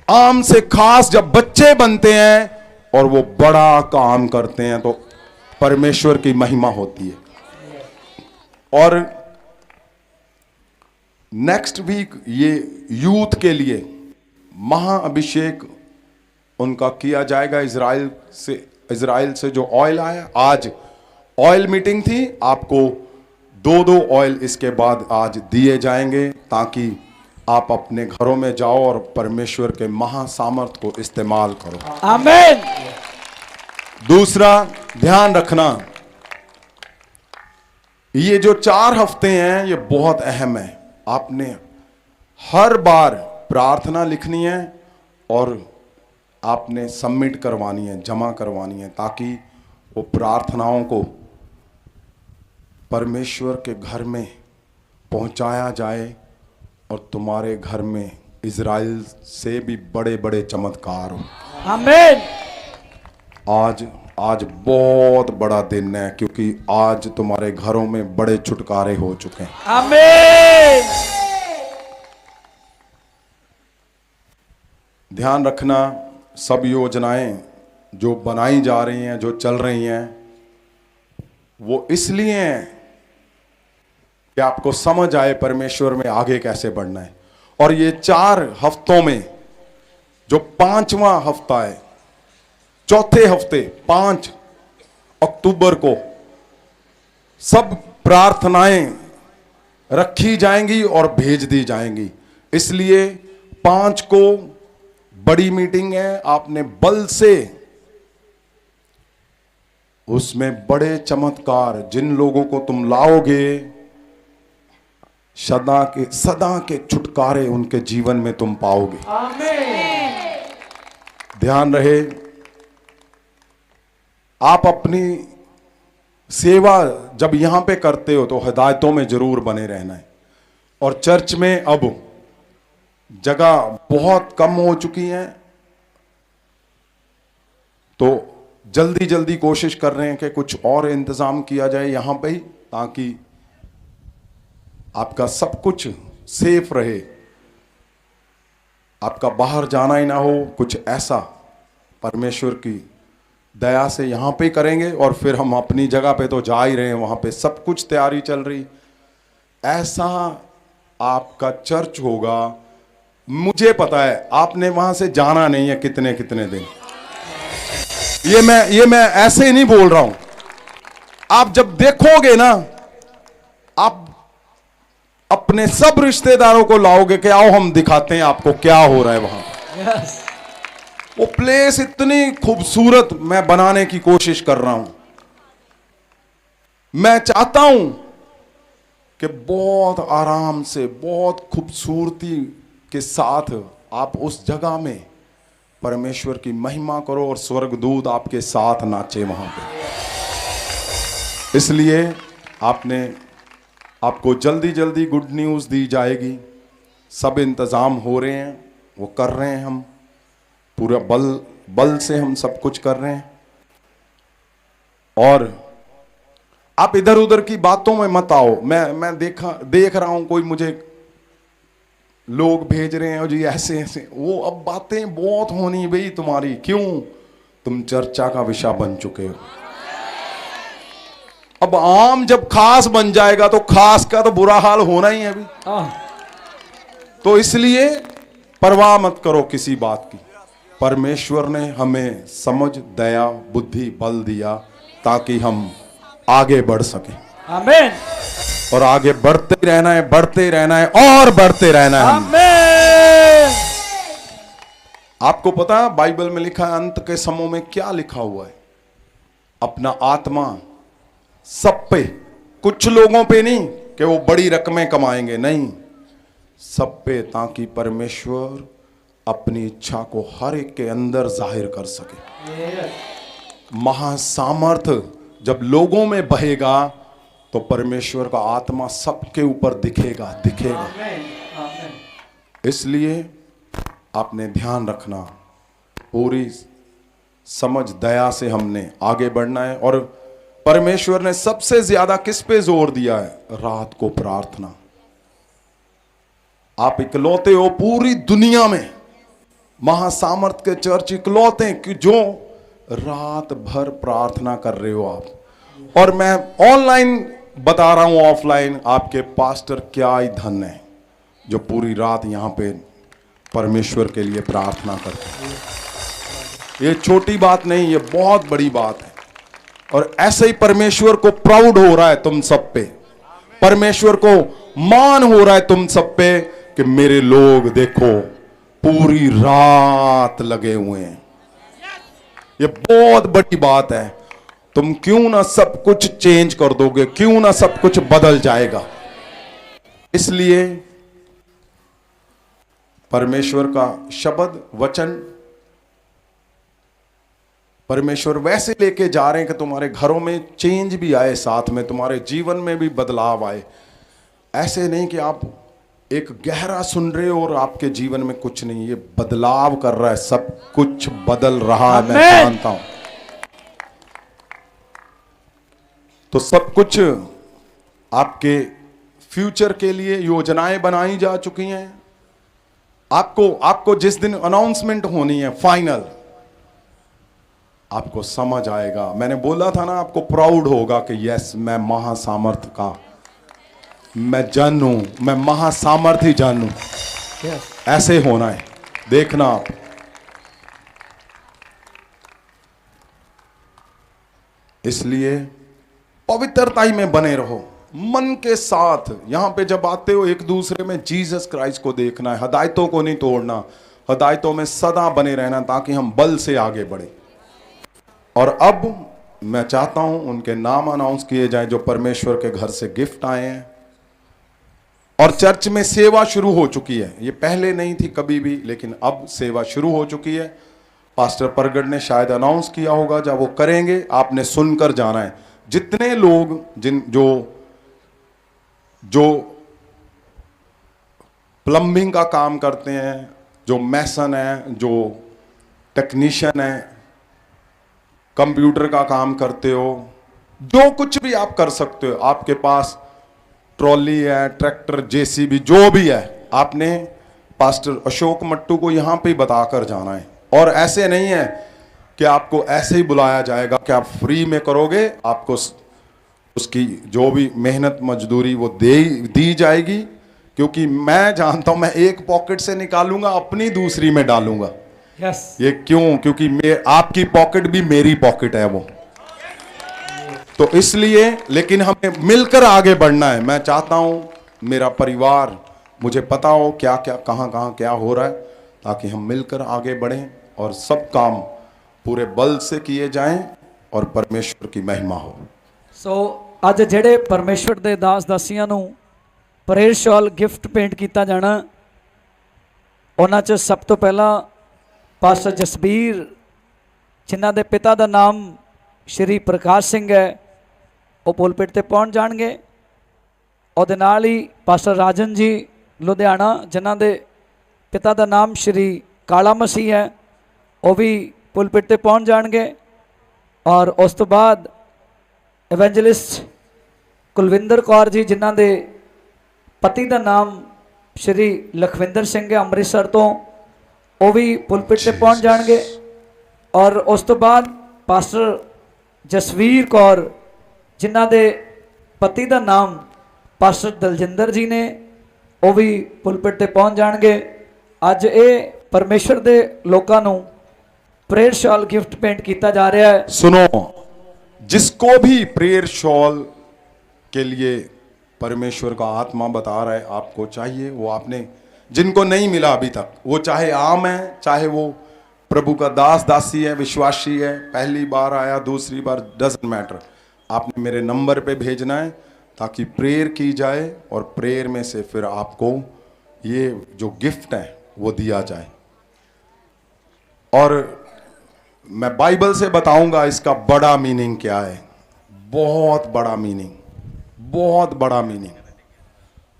S5: आम से खास जब बच्चे बनते हैं और वो बड़ा काम करते हैं तो परमेश्वर की महिमा होती है। और नेक्स्ट वीक ये यूथ के लिए महाअभिषेक उनका किया जाएगा। इजराइल से जो ऑयल आया, आज ऑयल मीटिंग थी, आपको 2-2 ऑयल इसके बाद आज दिए जाएंगे, ताकि आप अपने घरों में जाओ और परमेश्वर के महासामर्थ को इस्तेमाल करो।
S3: आमीन।
S5: दूसरा, ध्यान रखना, ये जो 4 हफ्ते हैं ये बहुत अहम है। आपने हर बार प्रार्थना लिखनी है और आपने सबमिट करवानी है, जमा करवानी है, ताकि वो प्रार्थनाओं को परमेश्वर के घर में पहुंचाया जाए और तुम्हारे घर में इजराइल से भी बड़े बड़े चमत्कार हो।
S3: आमीन।
S5: आज बहुत बड़ा दिन है, क्योंकि आज तुम्हारे घरों में बड़े छुटकारे हो चुके हैं।
S3: आमीन।
S5: ध्यान रखना, सब योजनाएं जो बनाई जा रही हैं, जो चल रही हैं, वो इसलिए हैं कि आपको समझ आए परमेश्वर में आगे कैसे बढ़ना है। और ये 4 हफ्तों में जो 5वां हफ्ता है, चौथे हफ्ते 5 अक्टूबर को सब प्रार्थनाएं रखी जाएंगी और भेज दी जाएंगी। इसलिए 5 को बड़ी मीटिंग है, आपने बल से उसमें बड़े चमत्कार, जिन लोगों को तुम लाओगे, सदा के छुटकारे उनके जीवन में तुम पाओगे।
S4: आमीन।
S5: ध्यान रहे, आप अपनी सेवा जब यहां पे करते हो तो हिदायतों में जरूर बने रहना है। और चर्च में अब जगह बहुत कम हो चुकी है, तो जल्दी जल्दी कोशिश कर रहे हैं कि कुछ और इंतजाम किया जाए यहां पे ही, ताकि आपका सब कुछ सेफ रहे, आपका बाहर जाना ही ना हो। कुछ ऐसा परमेश्वर की दया से यहां पे करेंगे, और फिर हम अपनी जगह पे तो जा ही रहे हैं, वहां पे सब कुछ तैयारी चल रही। ऐसा आपका चर्च होगा। मुझे पता है आपने वहां से जाना नहीं है कितने कितने दिन। ये मैं ऐसे ही नहीं बोल रहा हूं। आप जब देखोगे ना, आप अपने सब रिश्तेदारों को लाओगे कि आओ हम दिखाते हैं आपको क्या हो रहा है वहां। वो प्लेस इतनी खूबसूरत मैं बनाने की कोशिश कर रहा हूं। मैं चाहता हूं कि बहुत आराम से, बहुत खूबसूरती के साथ आप उस जगह में परमेश्वर की महिमा करो और स्वर्गदूत आपके साथ नाचे वहां पे। इसलिए आपको जल्दी जल्दी गुड न्यूज़ दी जाएगी। सब इंतज़ाम हो रहे हैं, वो कर रहे हैं, हम पूरा बल से हम सब कुछ कर रहे हैं। और आप इधर उधर की बातों में मत आओ। मैं देख रहा हूं कोई मुझे लोग भेज रहे हैं और जी ऐसे ऐसे, वो अब बातें बहुत होनी भाई तुम्हारी। क्यों? तुम चर्चा का विषय बन चुके हो। अब आम जब खास बन जाएगा तो खास का तो बुरा हाल होना ही है अभी। तो इसलिए परवाह मत करो किसी बात की। परमेश्वर ने हमें समझ, दया, बुद्धि, बल दिया ताकि हम आगे बढ़ सके।
S3: आमीन।
S5: और आगे बढ़ते रहना है, बढ़ते रहना है और बढ़ते रहना है।
S3: आमीन।
S5: आपको पता है बाइबल में लिखा है अंत के समय में क्या लिखा हुआ है? अपना आत्मा सब पे, कुछ लोगों पे नहीं कि वो बड़ी रकमें कमाएंगे, नहीं, सब पे, ताकि परमेश्वर अपनी इच्छा को हर एक के अंदर जाहिर कर सके। महासामर्थ जब लोगों में बहेगा तो परमेश्वर का आत्मा सबके ऊपर दिखेगा। इसलिए आपने ध्यान रखना, पूरी समझ, दया से हमने आगे बढ़ना है। और परमेश्वर ने सबसे ज्यादा किस पे जोर दिया है? रात को प्रार्थना। आप इकलौते हो पूरी दुनिया में, महासामर्थ के चर्च इकलौते कि जो रात भर प्रार्थना कर रहे हो आप। और मैं ऑनलाइन बता रहा हूं, ऑफलाइन, आपके पास्टर क्या ही धन है जो पूरी रात यहां पे परमेश्वर के लिए प्रार्थना करते हैं। ये छोटी बात नहीं, ये बहुत बड़ी बात है। और ऐसे ही परमेश्वर को प्राउड हो रहा है तुम सब पे, परमेश्वर को मान हो रहा है तुम सब पे कि मेरे लोग देखो पूरी रात लगे हुए हैं। ये बहुत बड़ी बात है। तुम क्यों ना सब कुछ चेंज कर दोगे, क्यों ना सब कुछ बदल जाएगा। इसलिए परमेश्वर का शब्द, वचन परमेश्वर वैसे लेके जा रहे हैं कि तुम्हारे घरों में चेंज भी आए, साथ में तुम्हारे जीवन में भी बदलाव आए। ऐसे नहीं कि आप एक गहरा सुन रहे हो और आपके जीवन में कुछ नहीं, ये बदलाव कर रहा है, सब कुछ बदल रहा है, मैं जानता हूं। तो सब कुछ आपके फ्यूचर के लिए योजनाएं बनाई जा चुकी हैं। आपको जिस दिन अनाउंसमेंट होनी है फाइनल, आपको समझ आएगा। मैंने बोला था ना, आपको प्राउड होगा कि यस, मैं महासामर्थ का मैं जन हूं, मैं महासामर्थ ही जन हूं। ऐसे होना है, देखना आप। इसलिए पवित्रता में बने रहो, मन के साथ। यहां पे जब आते हो एक दूसरे में जीसस क्राइस्ट को देखना है, हदायतों को नहीं तोड़ना, हदायतों में सदा बने रहना ताकि हम बल से आगे बढ़े। और अब मैं चाहता हूं उनके नाम अनाउंस किए जाएं जो परमेश्वर के घर से गिफ्ट आए हैं और चर्च में सेवा शुरू हो चुकी है। ये पहले नहीं थी कभी भी, लेकिन अब सेवा शुरू हो चुकी है। पास्टर परगट ने शायद अनाउंस किया होगा, जब वो करेंगे आपने सुनकर जाना है। जितने लोग जो प्लम्बिंग का काम करते हैं, जो मैसन है, जो टेक्नीशियन है, कंप्यूटर का काम करते हो, जो कुछ भी आप कर सकते हो, आपके पास ट्रॉली है, ट्रैक्टर, जेसीबी, जो भी है, आपने पास्टर अशोक मट्टू को यहां पे बताकर जाना है। और ऐसे नहीं है कि आपको ऐसे ही बुलाया जाएगा कि आप फ्री में करोगे, आपको उसकी जो भी मेहनत मजदूरी वो दी जाएगी। क्योंकि मैं जानता हूं, मैं एक पॉकेट से निकालूंगा, अपनी दूसरी में डालूंगा। ये क्यों? क्योंकि आपकी पॉकेट भी मेरी पॉकेट है वो, तो इसलिए। लेकिन हमें मिलकर आगे बढ़ना है। मैं चाहता हूं मेरा परिवार, मुझे पता हो क्या क्या कहां कहां क्या हो रहा है, ताकि हम मिलकर आगे बढ़ें और सब काम पूरे बल से किए जाएं और परमेश्वर की महिमा हो।
S3: सो ਅੱਜ ਜਿਹੜੇ ਪਰਮੇਸ਼ਵਰ ਦੇ ਦਾਸ ਦਾਸੀਆਂ ਨੂੰ प्रेयर शॉल गिफ्ट पेंट किया जाना। उन्हां च सब तो पहला पास्टर जसबीर जिन्हां दे पिता का नाम श्री प्रकाश सिंह है, वो पुलपिट ते पहुंच जाएंगे। और नाल ही पास्टर राजन जी लुधियाना जिन्हां दे पिता का नाम श्री काला मसीह है, वो भी पुलपिट ते पहुंच जाएंगे। और उस तो बाद एवेंजलिस्ट कुलविंदर कौर जी जिन्हां दे पति का नाम श्री लखविंदर सिंह है अमृतसर तो, वो भी पुलपिट से पहुंच जाएंगे। और उस तो बाद पास्टर जसवीर कौर जिन्हां दे पति का नाम पास्टर दलजिंदर जी ने, वो भी पुलपिट से पहुंच जाएंगे। अज ये परमेश्वर के लोगों को प्रेयर शॉल गिफ्ट पेंट किया जा रहा है।
S5: सुनो, जिसको भी प्रेयर शॉल के लिए परमेश्वर का आत्मा बता रहा है आपको चाहिए, वो आपने जिनको नहीं मिला अभी तक, वो चाहे आम है, चाहे वो प्रभु का दास दासी है, विश्वासी है, पहली बार आया दूसरी बार, डजंट मैटर, आपने मेरे नंबर पे भेजना है ताकि प्रेयर की जाए और प्रेयर में से फिर आपको ये जो गिफ्ट है वो दिया जाए। और मैं बाइबल से बताऊंगा इसका बड़ा मीनिंग क्या है, बहुत बड़ा मीनिंग, बहुत बड़ा मीनिंग।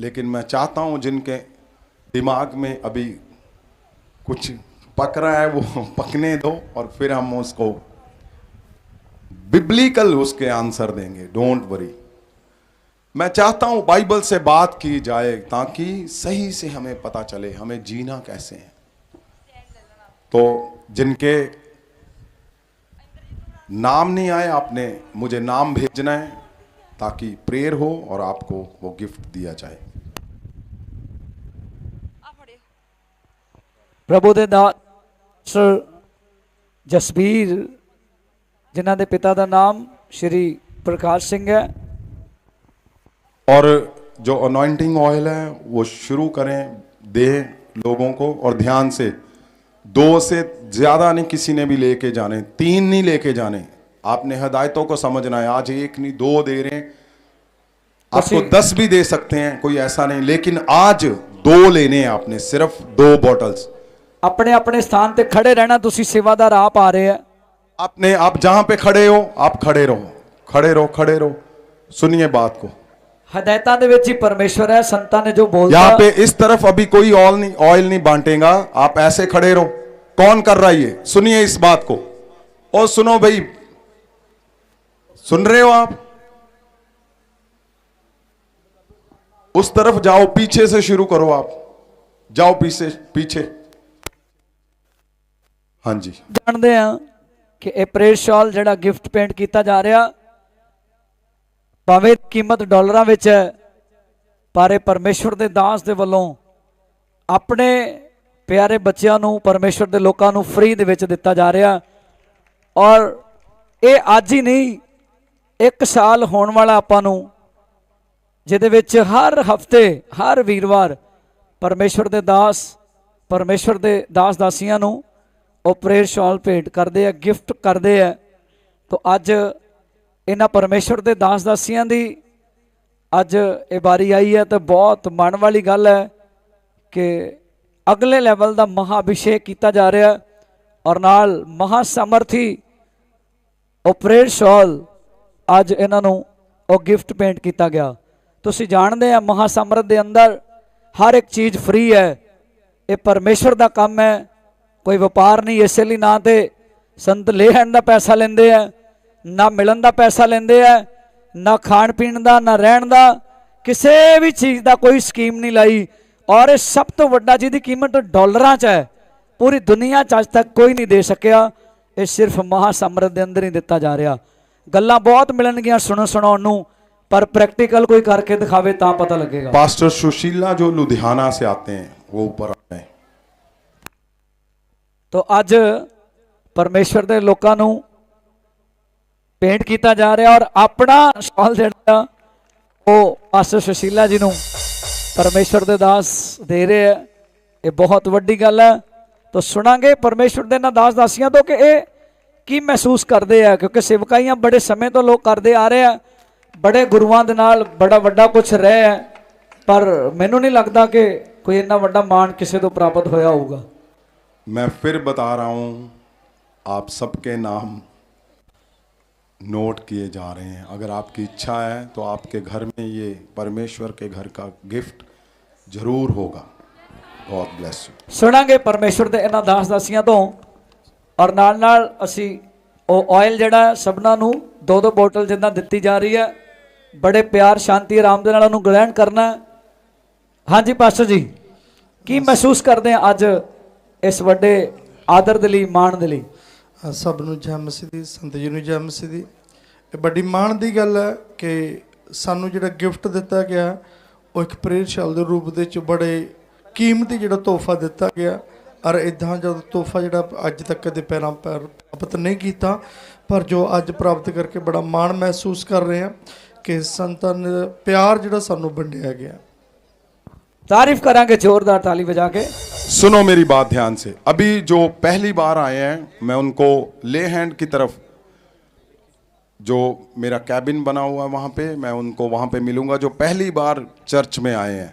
S5: लेकिन मैं चाहता हूं जिनके दिमाग में अभी कुछ पक रहा है वो पकने दो और फिर हम उसको बिब्लिकल उसके आंसर देंगे, डोंट वरी। मैं चाहता हूं बाइबल से बात की जाए ताकि सही से हमें पता चले हमें जीना कैसे है। तो जिनके नाम नहीं आए, आपने मुझे नाम भेजना है ताकि प्रेयर हो और आपको वो गिफ्ट दिया जाए।
S3: प्रभु दे दास जसबीर जिन्हां दे पिता का नाम श्री प्रकाश सिंह है।
S5: और जो अनॉइंटिंग ऑयल है वो शुरू करें, दें लोगों को, और ध्यान से 2 से ज्यादा नहीं किसी ने भी लेके जाने, 3 नहीं लेके जाने, आपने हिदायतों को समझना है। आज 1 नहीं 2 दे रहे हैं, आपको 10 भी दे सकते हैं, कोई ऐसा नहीं, लेकिन आज 2 लेने हैं आपने, सिर्फ 2 बॉटल्स।
S3: अपने अपने स्थान पे खड़े रहना, तुसी सेवादार आप आ रहे हैं।
S5: आपने, आप जहां पे खड़े हो आप खड़े रहो, खड़े रहो, खड़े रहो, सुनिए बात को।
S3: हदायतां दे विच ही परमेश्वर है, संतां ने जो बोलता।
S5: यहाँ पे इस तरफ अभी कोई ऑयल नहीं बांटेगा, आप ऐसे खड़े रहो। कौन कर रहा है ये, सुनिए इस बात को। और सुनो भाई, सुन रहे हो आप? उस तरफ जाओ, पीछे से शुरू करो, आप जाओ पीछे पीछे। हाँ जी,
S3: जानते हैं कि ये प्रेयर शॉल जिहड़ा गिफ्ट पेंट किया जा रहा, भावें कीमत डॉलरां विच है, पर परमेश्वर दे दास दे वल्लों अपने प्यारे बच्चों नूं, परमेश्वर दे लोकां नूं फ्री दे विच दिता जा रहा। और ये अज ही नहीं, 1 साल होने वाला आपां नूं, जिहदे विच हर हफ्ते हर वीरवार परमेश्वर दे दास दासियां नूं वो प्रेयर शॉल भेंट करते हैं, गिफ्ट करते हैं। तो अज इन्हां परमेश्वर दे दास दासियां दी अज ये बारी आई है, तो बहुत मन वाली गल है कि अगले लैवल का महाअभिषेक किया जा रहा है। और नाल महासामर्थी वो प्रेयर शॉल अज इन्हां नूं वो गिफ्ट पेंट किया गया। तुसीं जानते हैं महासामर्थ दे अंदर हर एक चीज़ फ्री है, ये परमेश्वर का काम है, कोई व्यापार नहीं। इसलिए ना तो संत लेहन का पैसा लेंदे है, ना मिलन का पैसा लेंदे है, ना खाण पीण का, ना रहन का, किसी भी चीज़ का कोई स्कीम नहीं लाई। और सब तो वड्डा जिहदी कीमत डॉलरां च है, पूरी दुनिया च अज तक कोई नहीं दे सकिया, ये सिर्फ महासामर्थ के अंदर ही दिता जा रहा। गल्लां बहुत मिलणगियां सुनाउण नूं, पर प्रैक्टिकल कोई करके दिखावे तां पता लगेगा।
S5: पास्टर सुशीला जो लुधियाना से आते हैं वो ऊपर आते हैं।
S3: तो अज परमेश्वर के लोगों को पेंट किया जा रहा, और अपना शॉल जिहड़ा वो पास्टर सुशीला जी नूं परमेश्वर के दास दे रहे हैं। ये बहुत वड्डी गल है। तो सुनांगे परमेश्वर के इन्हां दास दासियां तो कि ये की महसूस करते हैं, क्योंकि सेवकाइयां बड़े समय तो लोग करते आ रहे हैं, बड़े गुरुआं दे नाल बड़ा वड्डा कुछ रहे है, ਪਰ ਮੈਨੂੰ ਨਹੀਂ ਲੱਗਦਾ ਕਿ ਕੋਈ ਇੰਨਾ ਵੱਡਾ ਮਾਣ ਕਿਸੇ ਤੋਂ ਪ੍ਰਾਪਤ ਹੋਇਆ ਹੋਊਗਾ।
S5: मैं फिर बता रहा हूं, आप सबके नाम नोट किए जा रहे हैं। अगर आपकी इच्छा है तो आपके घर में ये परमेश्वर के घर का गिफ्ट जरूर होगा। God bless you.
S3: ਸੁਣਾਂਗੇ ਪਰਮੇਸ਼ਵਰ ਦੇ ਇਹਨਾਂ ਦਾਸ ਦਾਸੀਆਂ ਤੋਂ, ਔਰ ਨਾਲ ਨਾਲ ਅਸੀਂ ਉਹ ਆਇਲ ਜਿਹੜਾ ਸਭਨਾਂ ਨੂੰ 2-2 ਬੋਤਲ ਜਿੱਦਾਂ ਦਿੱਤੀ ਜਾ ਰਹੀ ਹੈ, ਬੜੇ ਪਿਆਰ ਸ਼ਾਂਤੀ ਆਰਾਮ ਦੇ ਨਾਲ ਉਹਨੂੰ ਗ੍ਰਹਿਣ ਕਰਨਾ। ਹਾਂਜੀ ਪਾਸਟਰ ਜੀ, ਕੀ ਮਹਿਸੂਸ ਕਰਦੇ ਆ ਅੱਜ ਇਸ ਵੱਡੇ ਆਦਰ ਦੇ ਲਈ, ਮਾਣ ਦੇ ਲਈ?
S6: ਸਭ ਨੂੰ ਜੈ ਮਸੀਹ ਦੀ, ਸੰਤ ਜੀ ਨੂੰ ਜੈ ਮਸੀਹ ਦੀ। ਇਹ ਵੱਡੀ ਮਾਣ ਦੀ ਗੱਲ ਹੈ ਕਿ ਸਾਨੂੰ ਜਿਹੜਾ ਗਿਫਟ ਦਿੱਤਾ ਗਿਆ ਉਹ ਇੱਕ ਪ੍ਰੇਰਸ਼ਾਲ ਦੇ ਰੂਪ ਦੇ ਵਿੱਚ ਬੜੇ ਕੀਮਤੀ ਜਿਹੜਾ ਤੋਹਫਾ ਦਿੱਤਾ ਗਿਆ। ਔਰ ਇਦਾਂ ਜਦੋਂ ਤੋਹਫਾ ਜਿਹੜਾ ਅੱਜ ਤੱਕ ਕਦੇ ਪੈਰਾਂ ਪ੍ਰਾਪਤ ਨਹੀਂ ਕੀਤਾ, ਪਰ ਜੋ ਅੱਜ ਪ੍ਰਾਪਤ ਕਰਕੇ ਬੜਾ ਮਾਣ ਮਹਿਸੂਸ ਕਰ ਰਹੇ ਹਾਂ ਕਿ ਸੰਤਾਂ ਨੇ ਪਿਆਰ ਜਿਹੜਾ ਸਾਨੂੰ ਵੰਡਿਆ ਗਿਆ।
S3: तारीफ करांगे जोरदार ताली बजा के।
S5: सुनो मेरी बात ध्यान से। अभी जो पहली बार आए हैं, मैं उनको ले हैंड की तरफ, जो मेरा कैबिन बना हुआ है वहाँ पे, मैं उनको वहाँ पे मिलूंगा। जो पहली बार चर्च में आए हैं,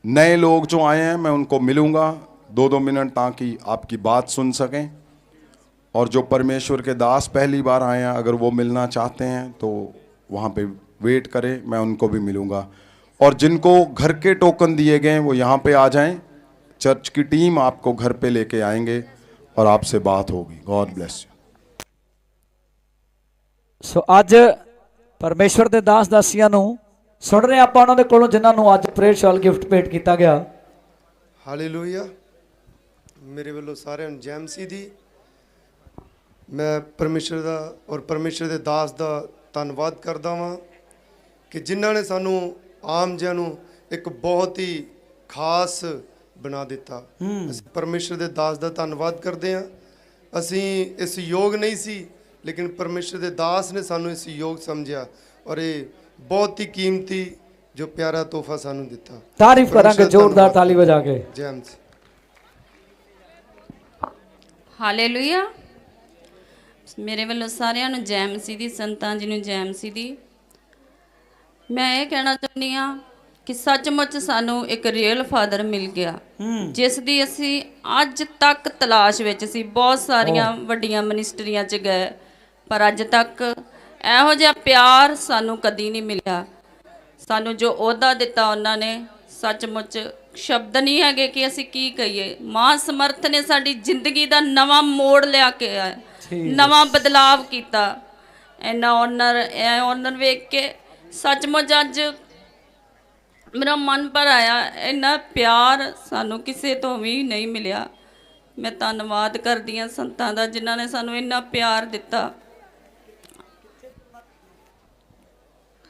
S5: नए लोग जो आए हैं, मैं उनको मिलूंगा 2-2 मिनट, ताकि आपकी बात सुन सकें। और जो परमेश्वर के दास पहली बार आए हैं, अगर वो मिलना चाहते हैं तो वहाँ पे वेट करें, मैं उनको भी मिलूंगा। और जिनको घर के टोकन दिए गए हैं वो यहाँ पे आ जाएं। चर्च की टीम आपको घर पे लेके आएंगे और आपसे बात होगी। God bless you.
S3: ਸੋ ਅੱਜ ਪਰਮੇਸ਼ਵਰ ਦੇ ਦਾਸ ਦਾਸੀਆਂ ਨੂੰ ਸੁਣ ਰਹੇ ਆਪਾਂ ਉਹਨਾਂ ਦੇ ਕੋਲੋਂ, ਜਿਨ੍ਹਾਂ ਨੂੰ ਅੱਜ ਪ੍ਰੇਅਰ ਗਿਫਟ ਭੇਟ ਕੀਤਾ ਗਿਆ।
S7: ਹਾਲੇਲੂਇਆ। ਮੇਰੇ ਵੱਲੋਂ ਸਾਰਿਆਂ ਨੂੰ ਜੈ ਮਸੀਹ ਦੀ। ਮੈਂ ਪਰਮੇਸ਼ਰ ਦਾ ਔਰ ਪਰਮੇਸ਼ਰ ਦੇ ਦਾਸ ਦਾ ਧੰਨਵਾਦ ਕਰਦਾ ਹਾਂ ਕਿ ਜਿਨ੍ਹਾਂ ਨੇ ਸਾਨੂੰ ਆਮ ਜਿਹਾਂ ਨੂੰ ਇੱਕ ਬਹੁਤ ਹੀ ਖਾਸ ਬਣਾ ਦਿੱਤਾ। ਅਸੀਂ ਪਰਮੇਸ਼ਰ ਦੇ ਦਾਸ ਦਾ ਧੰਨਵਾਦ ਕਰਦੇ ਹਾਂ। ਅਸੀਂ ਇਸ ਯੋਗ ਨਹੀਂ ਸੀ, ਲੇਕਿਨ ਪਰਮੇਸ਼ਰ ਦੇ ਦਾਸ ਨੇ ਸਾਨੂੰ ਇਸ ਯੋਗ ਸਮਝਿਆ ਔਰ ਇਹ ਬਹੁਤ ਹੀ ਕੀਮਤੀ ਜੋ ਪਿਆਰਾ ਤੋਹਫਾ ਸਾਨੂੰ ਦਿੱਤਾ।
S3: ਤਾਰੀਫ ਕਰਾਂਗੇ ਜ਼ੋਰਦਾਰ ਤਾਲੀ ਵਜਾ ਕੇ।
S7: ਜੈ ਮਸੀਹ।
S8: ਹਾਲੇਲੂਇਆ। ਮੇਰੇ ਵੱਲੋਂ ਸਾਰਿਆਂ ਨੂੰ ਜੈ ਮਸੀਹ ਦੀ, ਸੰਤਾਂ ਜੀ ਨੂੰ ਜੈ ਮਸੀਹ ਦੀ। ਮੈਂ ਇਹ ਕਹਿਣਾ ਚਾਹੁੰਦੀ ਹਾਂ ਕਿ ਸੱਚਮੁੱਚ ਸਾਨੂੰ ਇੱਕ ਰੀਅਲ ਫਾਦਰ ਮਿਲ ਗਿਆ, ਜਿਸ ਦੀ ਅਸੀਂ ਅੱਜ ਤੱਕ ਤਲਾਸ਼ ਵਿੱਚ ਸੀ। ਬਹੁਤ ਸਾਰੀਆਂ ਵੱਡੀਆਂ ਮਿਨਿਸਟਰੀਆਂ 'ਚ ਗਏ, ਪਰ ਅੱਜ ਤੱਕ ਇਹੋ ਜਿਹਾ ਪਿਆਰ ਸਾਨੂੰ ਕਦੀ ਨਹੀਂ ਮਿਲਿਆ। ਸਾਨੂੰ ਜੋ ਅਹੁਦਾ ਦਿੱਤਾ ਉਹਨਾਂ ਨੇ, ਸੱਚਮੁੱਚ ਸ਼ਬਦ ਨਹੀਂ ਹੈਗੇ ਕਿ ਅਸੀਂ ਕੀ ਕਹੀਏ। ਮਾਂ ਸਮਰਥ ਨੇ ਸਾਡੀ ਜ਼ਿੰਦਗੀ ਦਾ ਨਵਾਂ ਮੋੜ ਲਿਆ ਕੇ ਆਇਆ, ਨਵਾਂ ਬਦਲਾਵ ਕੀਤਾ। ਇੰਨਾ ਓਨਰ ਵੇਖ ਕੇ ਸੱਚਮੁੱਚ ਅੱਜ ਮੇਰਾ ਮਨ ਭਰ ਆਇਆ। ਇੰਨਾ ਪਿਆਰ ਸਾਨੂੰ ਕਿਸੇ ਤੋਂ ਵੀ ਨਹੀਂ ਮਿਲਿਆ। ਮੈਂ ਧੰਨਵਾਦ ਕਰਦੀ ਹਾਂ ਸੰਤਾਂ ਦਾ, ਜਿਨ੍ਹਾਂ ਨੇ ਸਾਨੂੰ ਇੰਨਾ ਪਿਆਰ ਦਿੱਤਾ।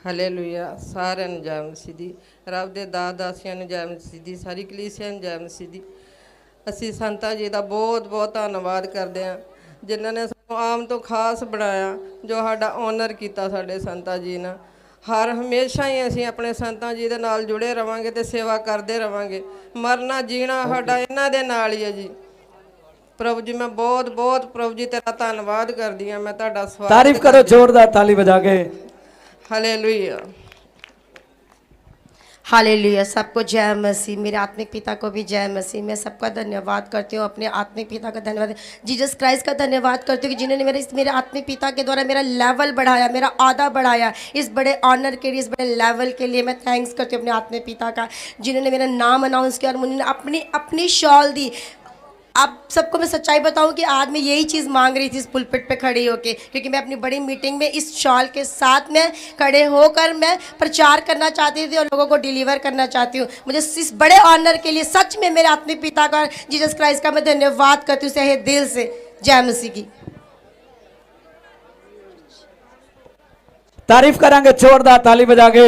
S9: ਹਾਲੇਲੂਇਆ। ਸਾਰਿਆਂ ਨੂੰ ਜੈ ਮਸੀਹ ਦੀ, ਰੱਬ ਦੇ ਦਾਸ ਦਾਸੀਆਂ ਨੂੰ ਜੈ ਮਸੀਹ ਦੀ, ਸਾਰੀ ਕਲੀਸਿਆ ਨੂੰ ਜੈ ਮਸੀਹ ਦੀ। ਅਸੀਂ ਸੰਤਾਂ ਜੀ ਦਾ ਬਹੁਤ ਬਹੁਤ ਧੰਨਵਾਦ ਕਰਦੇ ਹਾਂ, ਜਿਨ੍ਹਾਂ ਨੇ ਸਾਨੂੰ ਆਮ ਤੋਂ ਖਾਸ ਬਣਾਇਆ, ਜੋ ਸਾਡਾ ਓਨਰ ਕੀਤਾ ਸਾਡੇ ਸੰਤਾਂ ਜੀ ਨਾਲ। ਹਰ ਹਮੇਸ਼ਾ ਹੀ ਅਸੀਂ ਆਪਣੇ ਸੰਤਾਂ ਜੀ ਦੇ ਨਾਲ ਜੁੜੇ ਰਵਾਂਗੇ ਤੇ ਸੇਵਾ ਕਰਦੇ ਰਵਾਂਗੇ। ਮਰਨਾ ਜੀਣਾ ਸਾਡਾ ਇਹਨਾਂ ਦੇ ਨਾਲ ਹੀ ਹੈ ਜੀ। ਪ੍ਰਭੂ ਜੀ, ਮੈਂ ਬਹੁਤ ਬਹੁਤ ਪ੍ਰਭੂ ਜੀ ਤੇਰਾ ਧੰਨਵਾਦ ਕਰਦੀ ਹਾਂ। ਮੈਂ ਤੁਹਾਡਾ ਸਵਾਗਤ।
S3: ਤਾਰੀਫ ਕਰੋ ਜ਼ੋਰਦਾਰ ਤਾਲੀ ਵਜਾ ਕੇ।
S9: हालेलुया।
S10: हालेलुया। सबको जय मसीह। मेरे आत्मिक पिता को भी जय मसीह। मैं सबका धन्यवाद करती हूँ, अपने आत्मिक पिता का धन्यवाद, जीसस क्राइस्ट का धन्यवाद करती हूँ कि जिन्होंने मेरे आत्मिक पिता के द्वारा मेरा लेवल बढ़ाया, मेरा औहदा बढ़ाया। इस बड़े ऑनर के लिए, इस बड़े लेवल के लिए मैं थैंक्स करती हूँ अपने आत्मिक पिता का, जिन्होंने मेरा नाम अनाउंस किया और उन्होंने अपनी शॉल दी। आप सबको मैं सच्चाई बताऊं कि आज मैं यही चीज़ मांग रही थी इस पुलपिट पे खड़ी होके, क्योंकि मैं अपनी बड़ी मीटिंग में इस शॉल के साथ में खड़े होकर मैं प्रचार करना चाहती थी और लोगों को डिलीवर करना चाहती हूँ। मुझे इस बड़े ऑनर के लिए सच में मेरे आत्मिक पिता का, जीसस क्राइस्ट का मैं धन्यवाद करती हूँ सहे दिल से। जय मसीह की।
S3: तारीफ करांगे जोरदार ताली बजा के।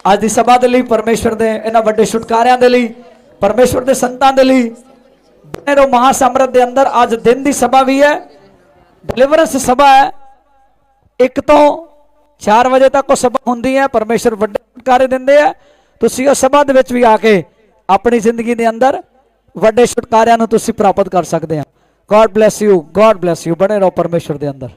S3: आज की सभा के लिए, परमेश्वर के इन्हां वड्डे छुटकारियां दे लई, परमेश्वर के संतां दे लई, बनेरो महासमरत के अंदर आज दिन की सभा भी है, डिलीवरेंस सभा है। 1 ਤੋਂ 4 ਵਜੇ तक सभा होंदी है। परमेश्वर वड्डे छुटकारे दिंदे है। तुसीं उस सभा दे विच भी आके अपनी जिंदगी के अंदर वड्डे छुटकारियां नूं तुसीं प्राप्त कर सकते हैं। God bless you, God bless you. बने रहो परमेश्वर के अंदर।